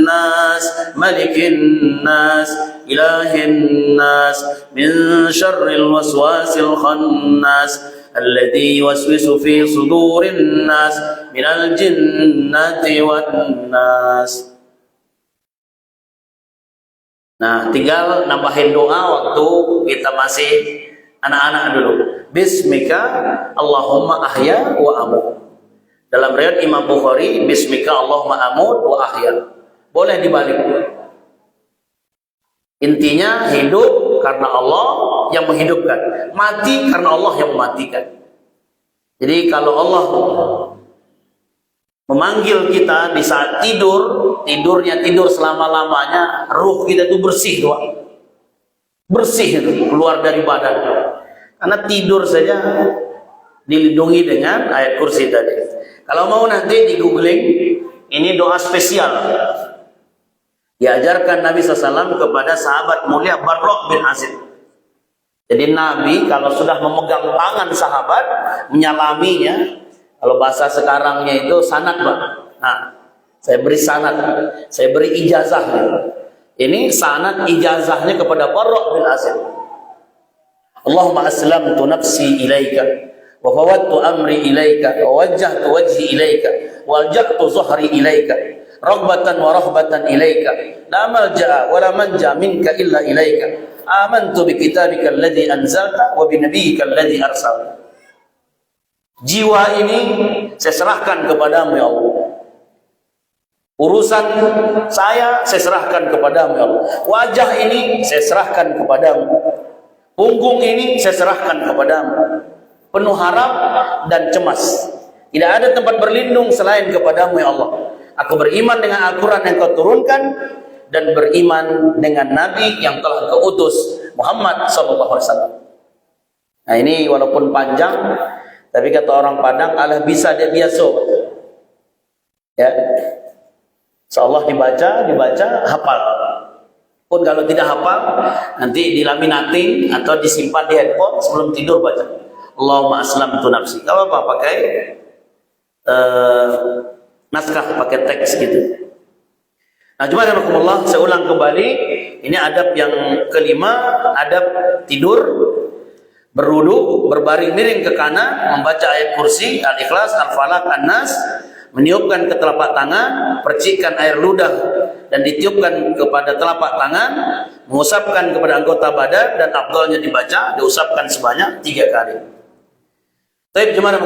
nas malikin nas ilahin nas min syarril waswasil khannas alladzi yuwaswisu fi sudurin nas minal jinnati wan nas. Nah, tinggal nambahin doa waktu kita masih anak-anak dulu. Bismika Allahumma ahya wa amut. Dalam riwayat Imam Bukhari, Bismika Allahumma amut wa ahya. Boleh dibalik. Intinya hidup karena Allah yang menghidupkan, mati karena Allah yang mematikan. Jadi kalau Allah memanggil kita di saat tidur, tidurnya tidur selama-lamanya, ruh kita itu bersih doang. Bersih itu keluar dari badan. Karena tidur saja dilindungi dengan ayat kursi tadi. Kalau mau nanti di googling, ini doa spesial. Diajarkan Nabi SAW kepada sahabat mulia Barra bin Azib. Jadi Nabi kalau sudah memegang tangan sahabat, menyalaminya, kalau bahasa sekarangnya itu sanad, Pak. Nah, saya beri sanad, saya beri ijazah. Ini sanad ijazahnya kepada Barra bin Azib. Allahumma aslamtu nafsi ilaika wa fawwadtu amri ilaika wa wajjahtu wajhi ilaika wa alja'tu zuhri ilaika raghbatan wa rahbatan ilaika la malja'a wa la manja minka illa ilaika amantu bi kitabika alladhi anzalta wa bi nabiyyika alladhi arsalta. Jiwa ini saya serahkan kepadamu ya Allah. Urusan saya serahkan kepadamu ya Allah. Wajah ini saya serahkan kepadamu. Punggung ini saya serahkan kepadamu. Penuh harap dan cemas. Tidak ada tempat berlindung selain kepadamu ya Allah. Aku beriman dengan Al-Quran yang kau turunkan dan beriman dengan Nabi yang telah kau utus, Muhammad SAW. Nah ini walaupun panjang, tapi kata orang Padang, alah bisa dia biasa. Ya, insyaallah dibaca, hafal. Pun kalau tidak hafal, nanti dilaminating atau disimpan di handphone sebelum tidur baca. Allahumma aslamtu nafsi. Gak apa-apa pakai naskah, pakai teks gitu. Nah, cuma Alhamdulillah, saya ulang kembali. Ini adab yang kelima, adab tidur, berwudu, berbaring miring ke kanan, membaca ayat kursi, Al-Ikhlas, Al-Falaq, An-Nas, meniupkan ke telapak tangan, percikan air ludah dan ditiupkan kepada telapak tangan, mengusapkan kepada anggota badan dan afdalnya dibaca, diusapkan sebanyak 3 kali. Baik, jemaah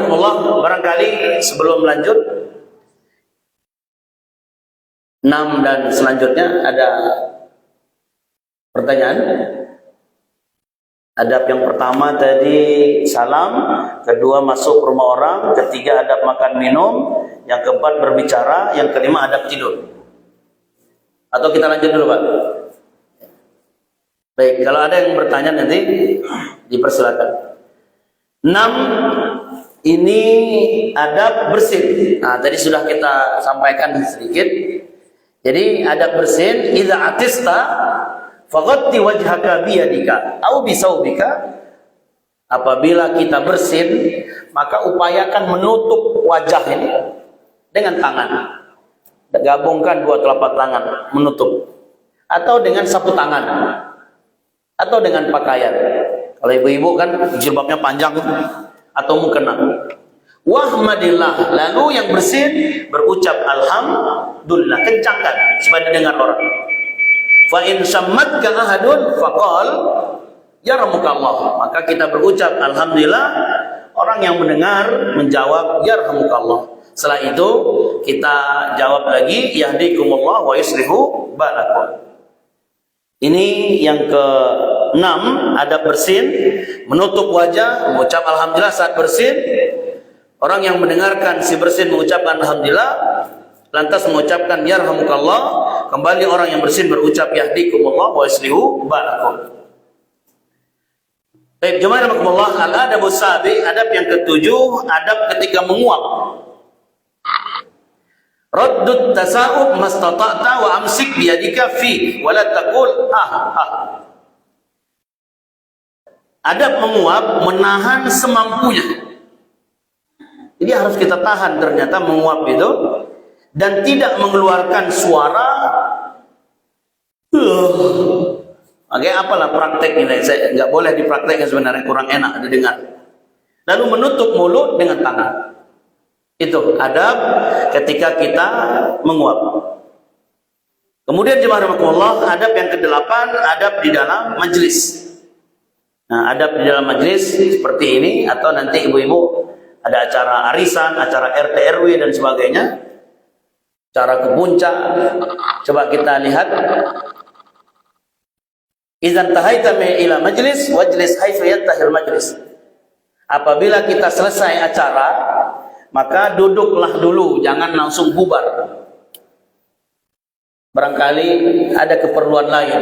barangkali sebelum lanjut 6 dan selanjutnya ada pertanyaan. Adab yang pertama tadi salam, kedua masuk rumah orang, ketiga adab makan minum, yang keempat berbicara, yang kelima adab tidur. Atau kita lanjut dulu, Pak? Baik, kalau ada yang bertanya nanti dipersilakan. 6 ini adab bersin. Nah, tadi sudah kita sampaikan sedikit. Jadi adab bersin, idza atista faghatti wajhaka biyadika au bisaubika. Apabila kita bersin, maka upayakan menutup wajah ini dengan tangan. Gabungkan dua telapak tangan menutup, atau dengan sapu tangan, atau dengan pakaian. Kalau ibu-ibu kan jilbabnya panjang atau mukena. Wahmadillah, lalu yang bersin berucap alhamdulillah, kencangkan supaya didengar orang. Fa in sammatka ahadun faqal yarhamukallah, maka kita berucap alhamdulillah, orang yang mendengar menjawab yarhamukallah. Setelah itu kita jawab lagi yahdikumullah wa yuslihu balakum. Ini yang ke-6, adab bersin, menutup wajah, mengucap alhamdulillah saat bersin. Orang yang mendengarkan si bersin mengucapkan alhamdulillah, lantas mengucapkan yarhamukallah. Kembali orang yang bersin berucap yahdikumullah wa yuslihu balakum. Baik, jemaah rahimakumullah, al-adabus sabi, adab yang ke-7, adab ketika menguap. Raddut tasa'ub mastata'ta wa amsik biyadika fi wa la taqul Adab menguap, menahan semampunya. Jadi harus kita tahan ternyata menguap itu, dan tidak mengeluarkan suara. Oke, apalah praktek ini? Saya nggak boleh dipraktekkan sebenarnya, kurang enak didengar. Lalu menutup mulut dengan tangan. Itu adab ketika kita menguap. Kemudian jemaah rahimakumullah, adab yang ke-8, adab di dalam majelis. Nah, adab di dalam majelis seperti ini, atau nanti ibu-ibu ada acara arisan, acara RT RW dan sebagainya, cara ke puncak. Coba kita lihat. Idzan tahaita ila majlis wajlis haitsu yantahil majlis. Apabila kita selesai acara, maka duduklah dulu, jangan langsung bubar. Barangkali ada keperluan lain,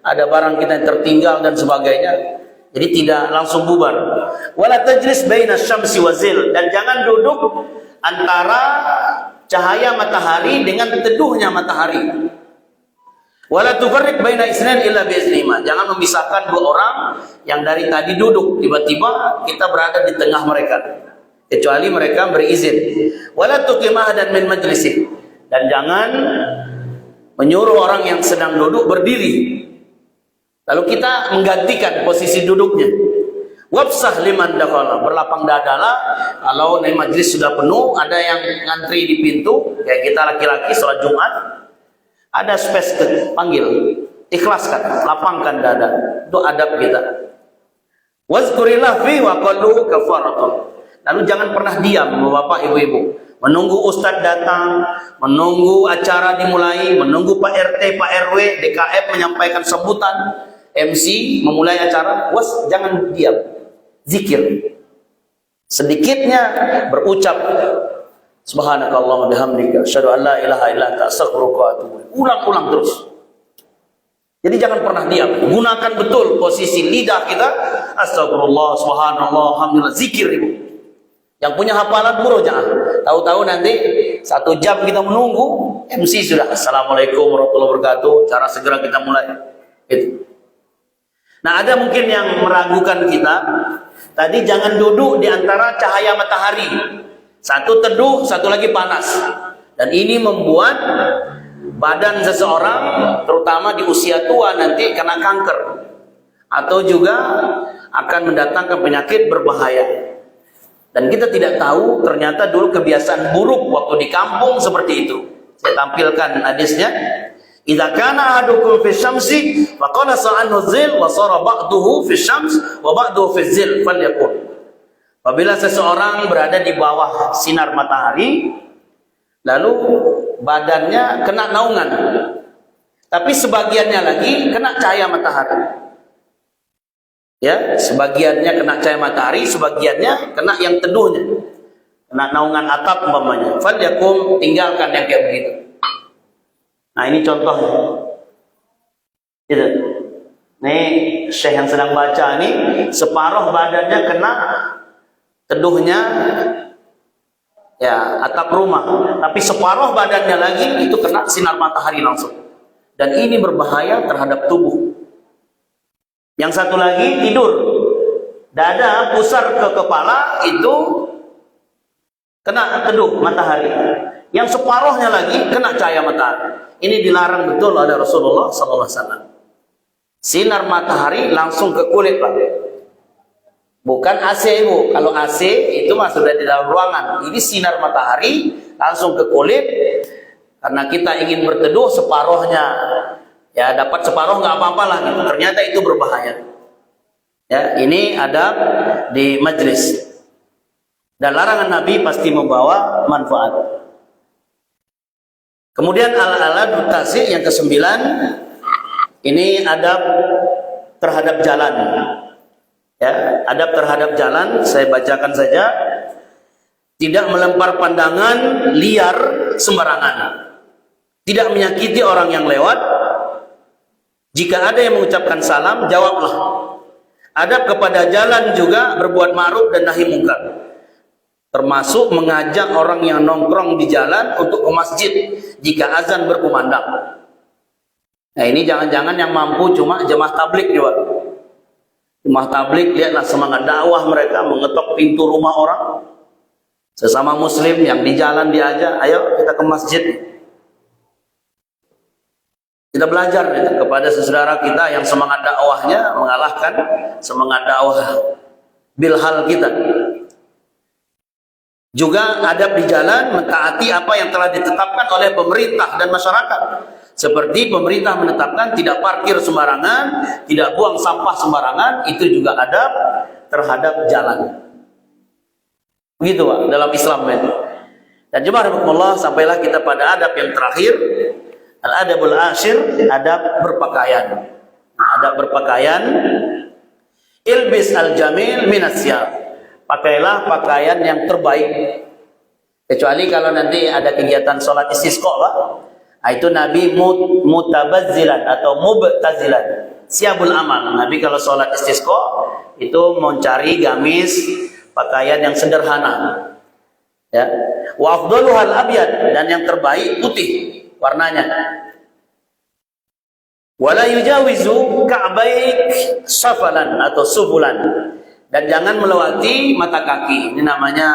ada barang kita yang tertinggal dan sebagainya, jadi tidak langsung bubar. Wala tajlis baina syamsi wa zil, dan jangan duduk antara cahaya matahari dengan teduhnya matahari. Wala tufarriq baina isnain illa bi iznihima, jangan memisahkan dua orang yang dari tadi duduk, tiba-tiba kita berada di tengah mereka, kecuali mereka berizin. Wala tuqimah dan min majlisi, dan jangan menyuruh orang yang sedang duduk berdiri lalu kita menggantikan posisi duduknya. Wabsah liman dakhala, berlapang dadalah kalau majlis sudah penuh, ada yang ngantri di pintu, kayak kita laki-laki sholat Jumat, ada space panggil, ikhlaskan, lapangkan dada. Itu adab kita. Wazkurillah fi wa qallu kafaratun. Lalu jangan pernah diam, Bapak Ibu-ibu, menunggu ustadz datang, menunggu acara dimulai, menunggu Pak RT, Pak RW, DKM menyampaikan sambutan, MC memulai acara. Jangan diam, zikir. Sedikitnya berucap subhanakallahumma bihamdika asyhadu an la ilaha illa anta astaghfiruka wa atubu ilaik. Ulang-ulang terus. Jadi jangan pernah diam. Gunakan betul posisi lidah kita. Astagfirullah, subhanallah, alhamdulillah, zikir ibu. Yang punya hafalan murojaah. Tahu-tahu nanti 1 jam kita menunggu, MC sudah assalamualaikum warahmatullahi wabarakatuh, cara segera kita mulai. Itu. Nah, ada mungkin yang meragukan kita. Tadi jangan duduk di antara cahaya matahari. Satu teduh, satu lagi panas. Dan ini membuat badan seseorang, terutama di usia tua nanti kena kanker. Atau juga akan mendatangkan penyakit berbahaya. Dan kita tidak tahu, ternyata dulu kebiasaan buruk waktu di kampung seperti itu. Saya tampilkan hadisnya. Idza kana ahadukum fi syamsi faqala sa'anhu zil wa sara ba'duhu fi syams wa ba'duhu fi zil falyakun. Apabila seseorang berada di bawah sinar matahari, lalu badannya kena naungan, tapi sebagiannya lagi kena cahaya matahari. Ya, sebagiannya kena cahaya matahari, sebagiannya kena yang teduhnya, kena naungan atap umpamanya. Falyakum, tinggalkan yang kayak begitu. Nah, ini contohnya. Gitu. Nih, Syekh yang sedang baca ini, separuh badannya kena teduhnya ya atap rumah, tapi separuh badannya lagi itu kena sinar matahari langsung. Dan ini berbahaya terhadap tubuh. Yang satu lagi tidur, dada pusar ke kepala itu kena teduh matahari. Yang separuhnya lagi kena cahaya matahari. Ini dilarang betul oleh Rasulullah SAW. Sinar matahari langsung ke kulit, Pak. Bukan AC, Bu. Kalau AC itu mah sudah di dalam ruangan. Ini sinar matahari langsung ke kulit. Karena kita ingin berteduh separuhnya, ya dapat separuh nggak apa-apa lah gitu. Ternyata itu berbahaya. Ya, ini adab di majlis. Dan larangan Nabi pasti membawa manfaat. Kemudian al-aladut tasi yang ke-9, ini adab terhadap jalan. Ya, adab terhadap jalan saya bacakan saja. Tidak melempar pandangan liar sembarangan. Tidak menyakiti orang yang lewat. Jika ada yang mengucapkan salam, jawablah. Adab kepada jalan juga berbuat ma'ruf dan nahi mungkar. Termasuk mengajak orang yang nongkrong di jalan untuk ke masjid jika azan berkumandang. Nah, ini jangan-jangan yang mampu cuma jemaah tablik juga. Jemaah tablik, lihatlah semangat dakwah mereka mengetok pintu rumah orang. Sesama muslim yang di jalan diajak, ayo kita ke masjid. Kita belajar kepada saudara kita yang semangat dakwahnya mengalahkan semangat dakwah bilhal kita. Juga adab di jalan mentaati apa yang telah ditetapkan oleh pemerintah dan masyarakat. Seperti pemerintah menetapkan tidak parkir sembarangan, tidak buang sampah sembarangan, itu juga adab terhadap jalan. Begitu, Pak, dalam Islam itu. Dan jemaah rahimakumullah, sampailah kita pada adab yang terakhir. Al-adabul asyir, adab berpakaian. Nah, adab berpakaian. Ilbis al-jamil minasyab. Pakailah pakaian yang terbaik. Kecuali kalau nanti ada kegiatan sholat istisqa, Pak. Nah, itu Nabi mutabazzilan atau mubtazilan. Siabul amal. Nabi kalau sholat istisqa itu mencari gamis, pakaian yang sederhana. Ya. Wa afdaluhal abyad, dan yang terbaik putih warnanya. Wala yujawizu ka'baik safalan atau subulan, dan jangan melewati mata kaki. Ini namanya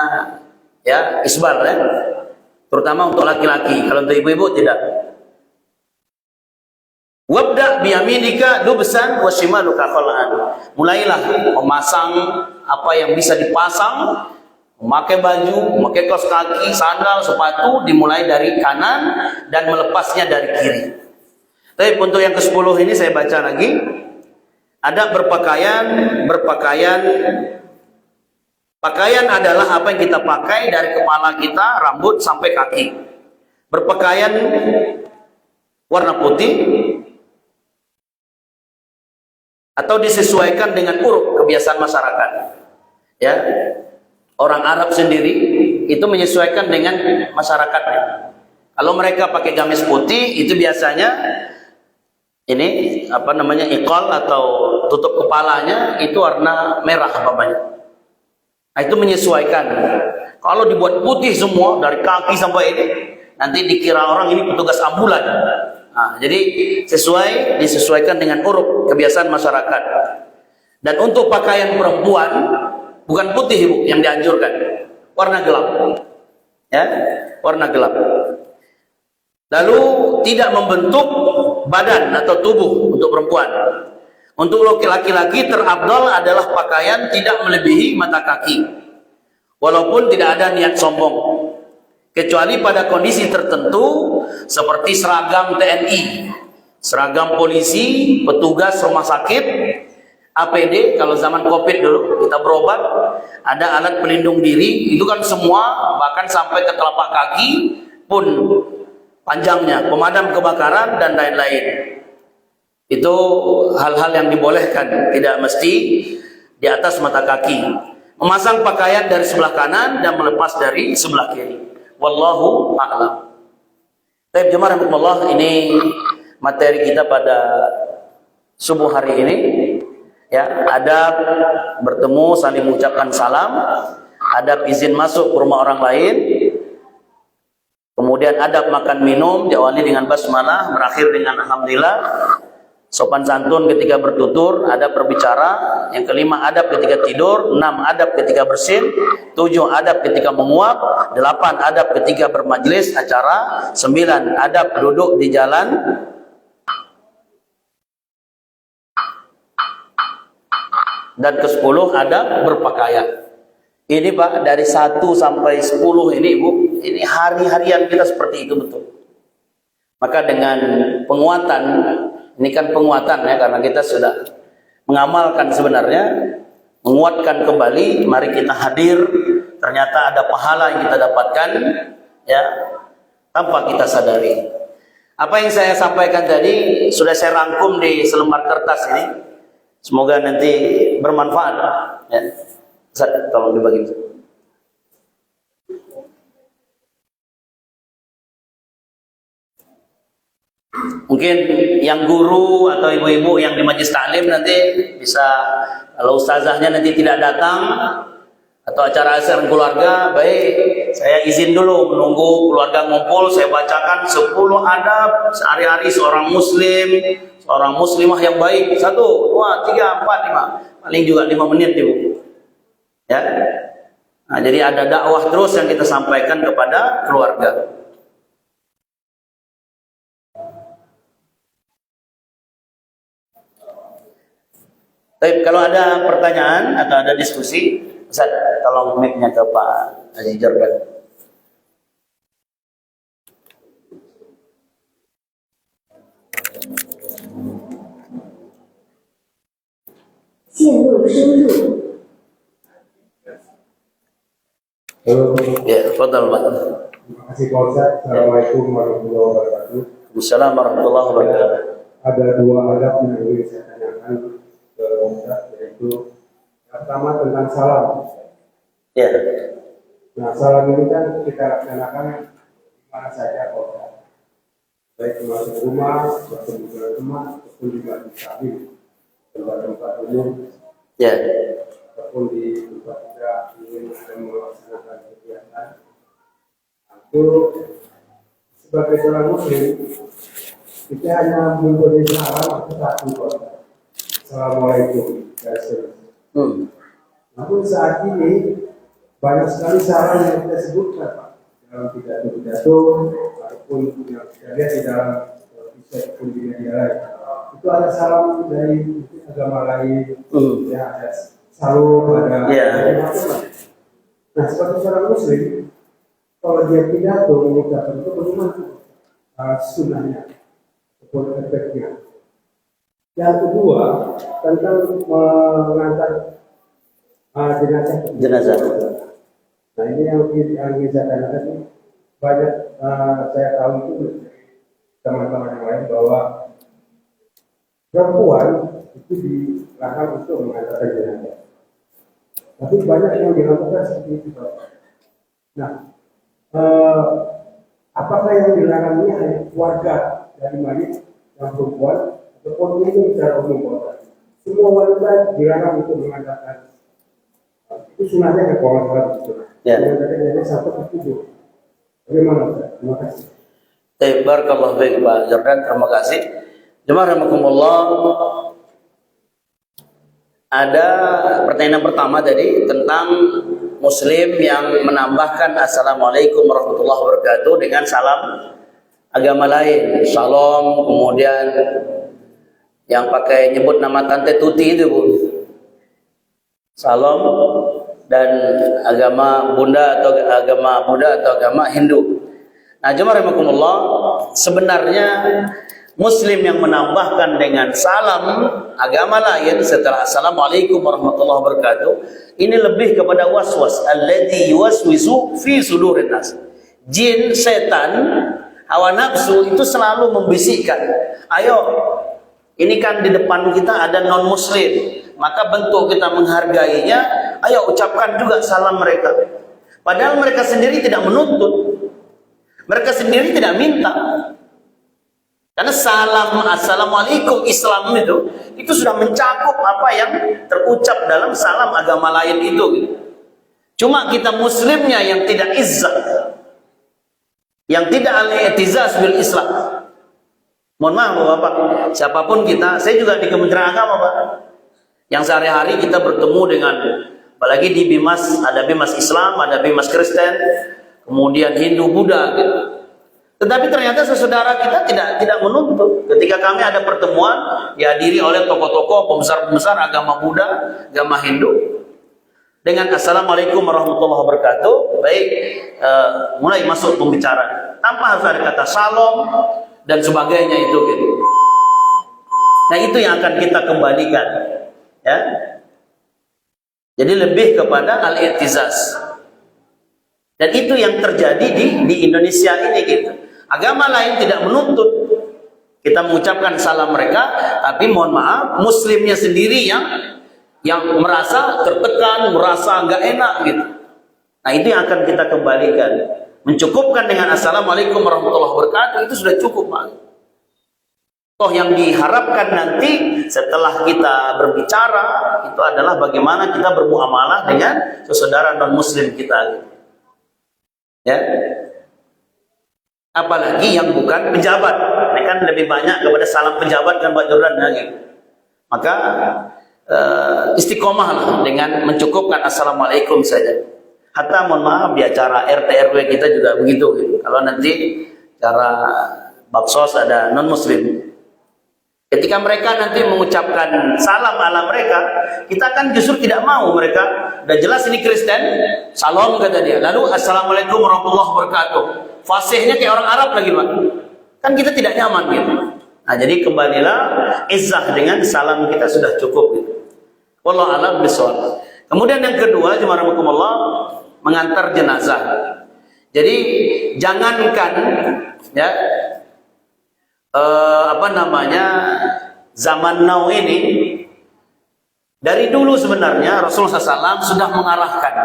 ya isbal ya. Terutama untuk laki-laki. Kalau untuk ibu-ibu tidak. Wabda biyaminika dubsan wa shimaluka khal'an. Mulailah memasang apa yang bisa dipasang. Memakai baju, memakai kaos kaki, sandal, sepatu dimulai dari kanan dan melepasnya dari kiri. Tapi untuk yang ke-10 ini saya baca lagi. Ada pakaian adalah apa yang kita pakai dari kepala kita, rambut sampai kaki. Berpakaian warna putih atau disesuaikan dengan uruf kebiasaan masyarakat. Ya. Orang Arab sendiri itu menyesuaikan dengan masyarakatnya. Kalau mereka pakai gamis putih, itu biasanya ini apa namanya iqal atau tutup kepalanya itu warna merah apanya. Nah, itu menyesuaikan. Kalau dibuat putih semua dari kaki sampai ini, nanti dikira orang ini petugas ambulan. Nah, jadi disesuaikan dengan uruf kebiasaan masyarakat. Dan untuk pakaian perempuan bukan putih, Ibu, yang dianjurkan. Warna gelap. Ya, warna gelap. Lalu tidak membentuk badan atau tubuh untuk perempuan. Untuk laki-laki terafdal adalah pakaian tidak melebihi mata kaki. Walaupun tidak ada niat sombong. Kecuali pada kondisi tertentu seperti seragam TNI, seragam polisi, petugas rumah sakit, APD kalau zaman COVID dulu kita berobat, ada alat pelindung diri, itu kan semua bahkan sampai ke telapak kaki pun panjangnya, pemadam kebakaran dan lain-lain. Itu hal-hal yang dibolehkan, tidak mesti di atas mata kaki. Memasang pakaian dari sebelah kanan dan melepas dari sebelah kiri. Wallahu a'lam. Baik, jemaah rahimakumullah, ini materi kita pada subuh hari ini. Ya, adab bertemu saling mengucapkan salam, adab izin masuk ke rumah orang lain, kemudian adab makan minum diawali dengan basmalah, berakhir dengan alhamdulillah, sopan santun ketika bertutur, adab berbicara, yang kelima adab ketika tidur, 6 adab ketika bersin, 7 adab ketika menguap, 8 adab ketika bermajlis acara, 9 adab duduk di jalan, dan ke-10 adab berpakaian. Ini Pak, dari 1 sampai 10 ini Ibu, ini hari-harian kita seperti itu betul. Maka dengan penguatan, ini kan penguatan ya, karena kita sudah mengamalkan sebenarnya, menguatkan kembali, mari kita hadir, ternyata ada pahala yang kita dapatkan ya, tanpa kita sadari. Apa yang saya sampaikan tadi sudah saya rangkum di selembar kertas ini. Semoga nanti bermanfaat. Ya. Ustaz, tolong dibagi. Mungkin yang guru atau ibu-ibu yang di majelis taklim nanti bisa, kalau ustazahnya nanti tidak datang atau acara asiran keluarga, baik saya izin dulu menunggu keluarga ngumpul, saya bacakan 10 adab sehari-hari seorang muslim, seorang muslimah yang baik. 1, 2, 3, 4, 5. Paling juga 5 menit Ibu. Ya. Nah, jadi ada dakwah terus yang kita sampaikan kepada keluarga. Baik, kalau ada pertanyaan atau ada diskusi, Ustaz, tolong mic-nya ke Pak Haji Jordan. Halo. Ya, fadhal Pak. Terima kasih Pak Ustaz. Assalamualaikum warahmatullahi wabarakatuh. Waalaikumsalam warahmatullahi wabarakatuh. Ada 2 adab yang ingin saya tanyakan ke Ustaz, yaitu yang pertama tentang salam. Ya. Nah, salam ini kan kita laksanakan di mana saja Pak Ustaz. Baik masuk rumah, bertemu dengan teman, ataupun di majlis taklim, tempat-tempat umum. Ya. Ataupun di tempat kita ingin melaksanakan kegiatan. Itu sebagai seorang muslim, kita hanya memberi salam atau satu, Assalamualaikum dan seterusnya. Namun saat ini banyak sekali salam yang kita sebutkan Pak, dalam pidato ataupun yang kita lihat di dalam televisi ataupun di media lain. Itu ada salam dari agama lain, ya ada salam, ada macam-macam. Nah, sebagai seorang muslim, kalau dia pidato mengucapkan itu bagaimana sunnahnya ataupun efeknya. Yang kedua, tentang mengantar jenazah. Nah, ini yang bisa tanyakan. Banyak saya tahu itu teman-teman yang lain bahwa perempuan itu dilarang untuk mengantarkan jenazah. Tapi banyak yang dilakukan seperti itu, Pak. Nah, apakah yang dilarang ini hanya keluarga dari mayit yang perempuan ataupun ini secara umum, Pak? Semua wanita dilarang untuk mengantarkan. Itu sunahnya yang kawan-kawan itu. Ya. Jadi satu itu. Bagaimana, Pak? Terima kasih. Barakallahu fiik Pak Jordan, terima kasih. Jemaah rahimakumullah. Ada pertanyaan pertama tadi tentang muslim yang menambahkan assalamualaikum warahmatullahi wabarakatuh dengan salam agama lain, salam, kemudian yang pakai nyebut nama Tante Tuti itu Bu, salam, dan agama Bunda atau agama Buddha atau agama Hindu. Nah, jemaah rahimakumullah, sebenarnya Muslim yang menambahkan dengan salam agama lain setelah assalamualaikum warahmatullahi wabarakatuh, ini lebih kepada waswas, alladzi yuwaswisu fi sudurin nas. Jin, setan, hawa nafsu itu selalu membisikkan, ayo, ini kan di depan kita ada non muslim, maka bentuk kita menghargainya, ayo ucapkan juga salam mereka. Padahal mereka sendiri tidak menuntut, mereka sendiri tidak minta. Karena salam assalamualaikum Islam itu sudah mencakup apa yang terucap dalam salam agama lain itu. Cuma kita muslimnya yang tidak izzah, yang tidak al-i'tizaz bil Islam. Mohon maaf Bapak, siapapun kita, saya juga di Kementerian Agama Pak, yang sehari-hari kita bertemu dengan, apalagi di Bimas, ada Bimas Islam, ada Bimas Kristen, kemudian Hindu, Buddha gitu. Tetapi ternyata saudara kita tidak menuntut. Ketika kami ada pertemuan dihadiri oleh tokoh-tokoh pembesar-pembesar agama Buddha, agama Hindu, dengan assalamualaikum warahmatullahi wabarakatuh, baik, mulai masuk pembicaraan tanpa harus ada kata salam dan sebagainya itu gitu. Nah itu yang akan kita kembalikan, ya. Jadi lebih kepada al-i'tizaz. Dan itu yang terjadi di Indonesia ini gitu. Agama lain tidak menuntut kita mengucapkan salam mereka, tapi mohon maaf, muslimnya sendiri yang merasa tertekan, merasa nggak enak gitu. Nah itu yang akan kita kembalikan. Mencukupkan dengan assalamualaikum warahmatullahi wabarakatuh itu sudah cukup Pak. Toh yang diharapkan nanti setelah kita berbicara itu adalah bagaimana kita bermuamalah dengan saudara non muslim kita gitu. Ya. Apalagi yang bukan pejabat, ini kan lebih banyak kepada salam pejabat kan Pak Jordan ya, gitu. Maka istiqomah lah dengan mencukupkan assalamualaikum saja. Hatta mohon maaf di acara RT RW kita juga begitu gitu. Kalau nanti cara baksos ada non muslim, ketika mereka nanti mengucapkan salam ala mereka, kita kan justru tidak mau mereka. Udah jelas ini Kristen, salam kata dia. Lalu assalamualaikum warahmatullahi wabarakatuh. Fasihnya kayak orang Arab lagi Pak. Kan kita tidak nyaman gitu. Nah jadi kembalilah izzah dengan salam kita sudah cukup gitu. Wallahu a'lam bishawab. Kemudian yang kedua, jemaah rahimakumullah, mengantar jenazah. Jadi jangankan ya zaman now ini, dari dulu sebenarnya Rasulullah SAW sudah mengarahkan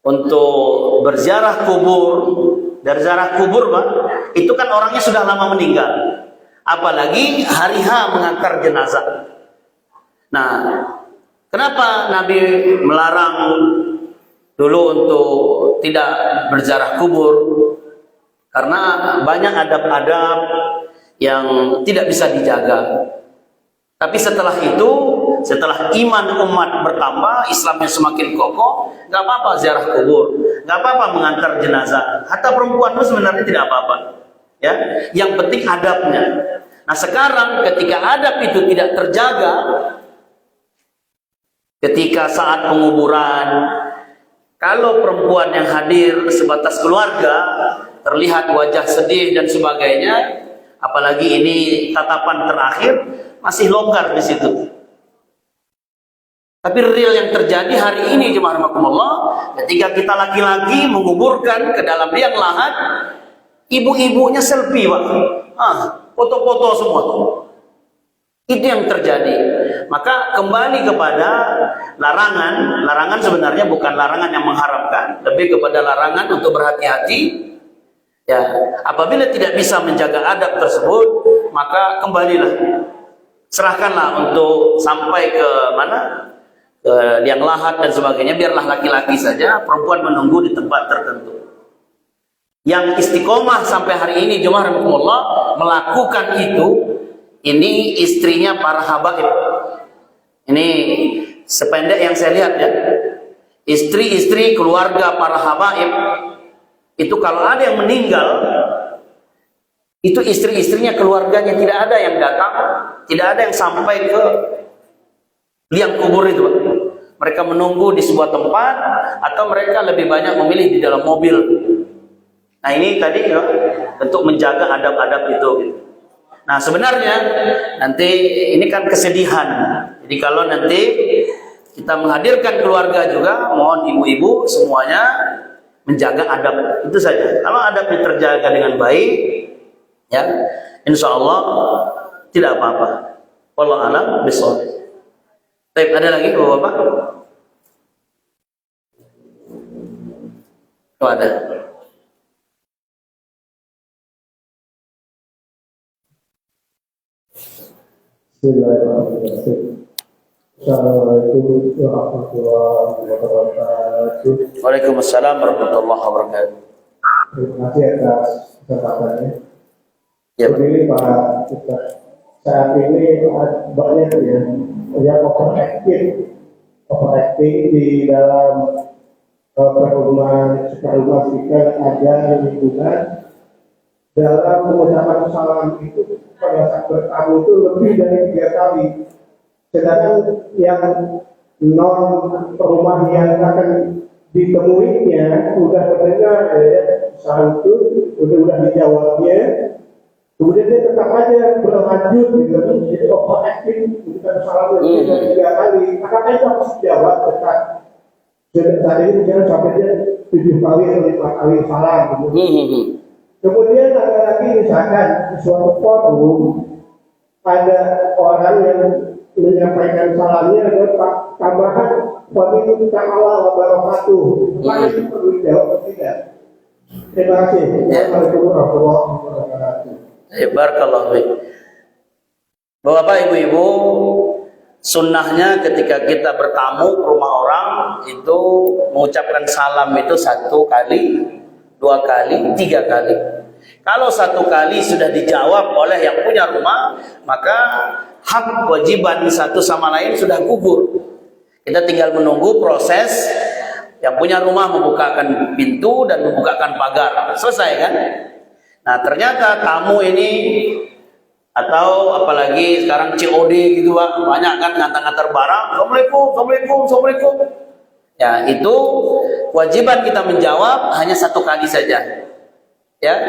untuk berziarah kubur. Dari ziarah kubur Pak, itu kan orangnya sudah lama meninggal, apalagi hari H mengantar jenazah. Nah, kenapa Nabi melarang dulu untuk tidak berziarah kubur? Karena banyak adab-adab yang tidak bisa dijaga. Tapi setelah itu, setelah iman umat bertambah, Islamnya semakin kokoh, nggak apa-apa ziarah kubur, nggak apa-apa mengantar jenazah. Hatta perempuan pun sebenarnya tidak apa-apa. Ya, yang penting adabnya. Nah sekarang ketika adab itu tidak terjaga, ketika saat penguburan, kalau perempuan yang hadir sebatas keluarga, terlihat wajah sedih dan sebagainya, apalagi ini tatapan terakhir, masih longgar di situ. Tapi real yang terjadi hari ini jemaah rahimakumullah, ketika kita laki-laki menguburkan ke dalam liang lahat, ibu-ibunya selfie Pak. Foto-foto semua. Itu yang terjadi. Maka kembali kepada larangan. Larangan sebenarnya bukan larangan yang mengharamkan, lebih kepada larangan untuk berhati-hati. Ya, apabila tidak bisa menjaga adab tersebut, maka kembalilah. Serahkanlah untuk sampai ke mana? Ke liang lahat dan sebagainya, biarlah laki-laki saja, perempuan menunggu di tempat tertentu. Yang istiqomah sampai hari ini jemaah rahimakumullah melakukan itu, ini istrinya para habaib. Ini sependek yang saya lihat ya, istri-istri keluarga para habaib itu kalau ada yang meninggal, itu istri-istrinya, keluarganya tidak ada yang datang, tidak ada yang sampai ke liang kubur itu. Mereka menunggu di sebuah tempat, atau mereka lebih banyak memilih di dalam mobil. Nah ini tadi ya, untuk menjaga adab-adab itu. Nah sebenarnya nanti ini kan kesedihan. Jadi kalau nanti kita menghadirkan keluarga juga, mohon ibu-ibu semuanya menjaga adab. Itu saja. Kalau adabnya terjaga dengan baik, ya insya Allah tidak apa-apa. Wallahu a'lam bishawab. Baik, ada lagi bapak-bapak? Oh, ada. Bismillahirrahmanirrahim. Assalamualaikum warahmatullahi wabarakatuh. Waalaikumsalam warahmatullahi wabarakatuh. Terima kasih atas kesempatannya. Ya, Jadi Pak Ustaz, saat ini banyak yang overactive di dalam perumahan kita ada lingkungan dalam mengucapkan salam itu pada saat bertamu itu lebih dari 3 kali. Sedangkan yang non rumah yang akan ditemuinya sudah mendengar salam itu udah dijawabnya, kemudian dia tetap aja berlanjut gitu, jadi overactive bukan salam lebih dari 3 kali. Maka itu harus dijawab tetap. Tadi itu misalnya sampai dia 7 kali atau 5 kali salam gitu. Kemudian ada lagi misalkan di suatu forum ada orang yang menyampaikan salamnya ada tambahan waalaikumsalam wabarakatuh. Maka itu perlu dijawab atau tidak? Terima kasih. Assalamualaikum warahmatullahi wabarakatuh. Barakallahu fiik. Bapak ibu-ibu, sunnahnya ketika kita bertamu ke rumah orang itu mengucapkan salam itu 1 kali, 2 kali, 3 kali. Kalau 1 kali sudah dijawab oleh yang punya rumah, maka hak kewajiban satu sama lain sudah gugur. Kita tinggal menunggu proses yang punya rumah membukakan pintu dan membukakan pagar. Selesai kan? Nah ternyata tamu ini atau apalagi sekarang COD gitu Pak, banyak kan ngantar-ngantar barang. Assalamualaikum, assalamualaikum, assalamualaikum. Ya itu kewajiban kita menjawab hanya 1 kali saja. Ya,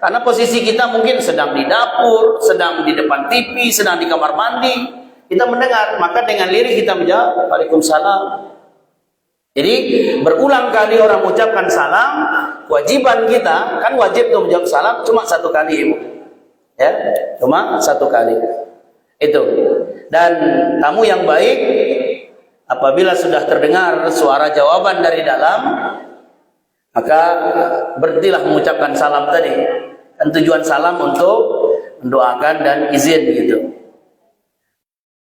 karena posisi kita mungkin sedang di dapur, sedang di depan TV, sedang di kamar mandi, kita mendengar, maka dengan lirih kita menjawab Waalaikumsalam. Jadi berulang kali orang mengucapkan salam, kewajiban kita kan wajib untuk menjawab salam cuma 1 kali ibu, ya, cuma 1 kali itu. Dan tamu yang baik apabila sudah terdengar suara jawaban dari dalam, maka berhentilah mengucapkan salam tadi. Dan tujuan salam untuk mendoakan dan izin gitu.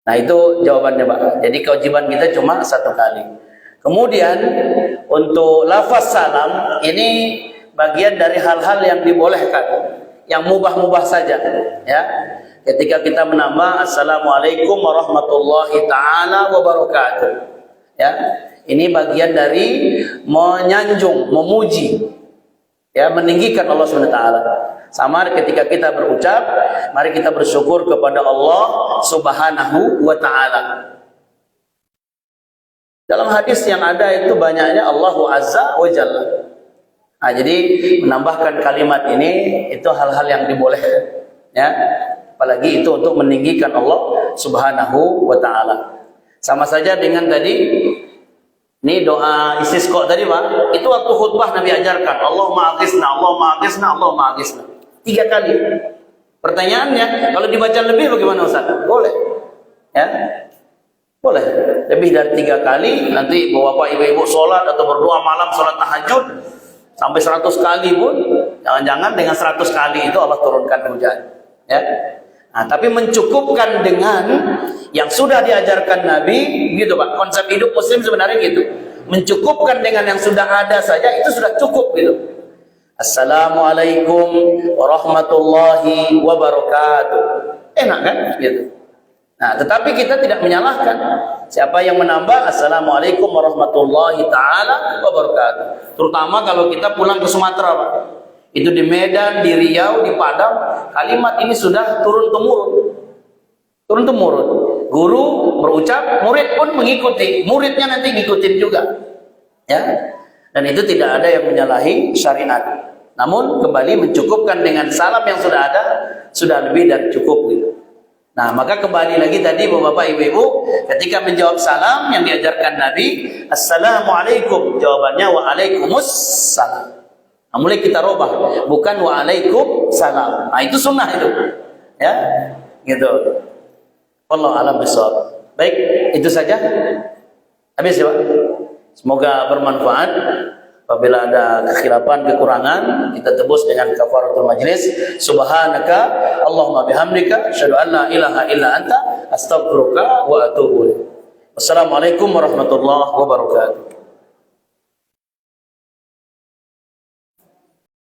Nah itu jawabannya Pak. Jadi kewajiban kita cuma 1 kali. Kemudian untuk lafaz salam ini bagian dari hal-hal yang dibolehkan, yang mubah-mubah saja. Ya, ketika kita menambah Assalamualaikum warahmatullahi taala wabarakatuh. Ya. Ini bagian dari menyanjung, memuji, ya, meninggikan Allah SWT. Sama ketika kita berucap, mari kita bersyukur kepada Allah Subhanahu wa Ta'ala. Dalam hadis yang ada itu banyaknya Allahu Azza wa Jalla. Nah, jadi menambahkan kalimat ini itu hal-hal yang dibolehkan, ya. Apalagi itu untuk meninggikan Allah Subhanahu wa Ta'ala. Sama saja dengan tadi. Ini doa istisqa tadi Pak, itu waktu khutbah Nabi ajarkan Allahumma aghithna, Allahumma aghithna, Allahumma aghithna 3 kali. Pertanyaannya, kalau dibaca lebih bagaimana Ustaz? Boleh. Ya. Boleh. Lebih dari 3 kali, nanti bapak ibu-ibu sholat atau berdoa malam sholat tahajud sampai 100 kali pun, jangan-jangan dengan 100 kali itu Allah turunkan hujan. Ya. Nah, tapi mencukupkan dengan yang sudah diajarkan Nabi, gitu Pak. Konsep hidup Muslim sebenarnya gitu. Mencukupkan dengan yang sudah ada saja itu sudah cukup gitu. Assalamualaikum warahmatullahi wabarakatuh. Enak kan? Gitu. Nah, tetapi kita tidak menyalahkan siapa yang menambah Assalamualaikum warahmatullahi taala wabarakatuh. Terutama kalau kita pulang ke Sumatera, Pak. Itu di Medan, di Riau, di Padang, kalimat ini sudah turun-temurun. Turun-temurun. Guru berucap, murid pun mengikuti. Muridnya nanti ngikutin juga. Ya. Dan itu tidak ada yang menyalahi syariat. Namun kembali mencukupkan dengan salam yang sudah ada, sudah lebih dan cukup gitu. Nah, maka kembali lagi tadi Bapak Ibu, ketika menjawab salam yang diajarkan Nabi, Assalamualaikum, jawabannya Waalaikumsalam. Nah, mulai kita robah, bukan Waalaikumsalam. Nah, itu sunnah itu. Ya, gitu. Wallahu a'lam bishawab. Baik, itu saja. Habis ya, Pak. Semoga bermanfaat. Apabila ada kekhilafan, kekurangan, kita tebus dengan kafaratul majlis. Subhanaka Allahumma bihamdika asyhadu an la ilaha illa anta astaghfiruka wa atubu ilaik. Wassalamualaikum warahmatullahi wabarakatuh.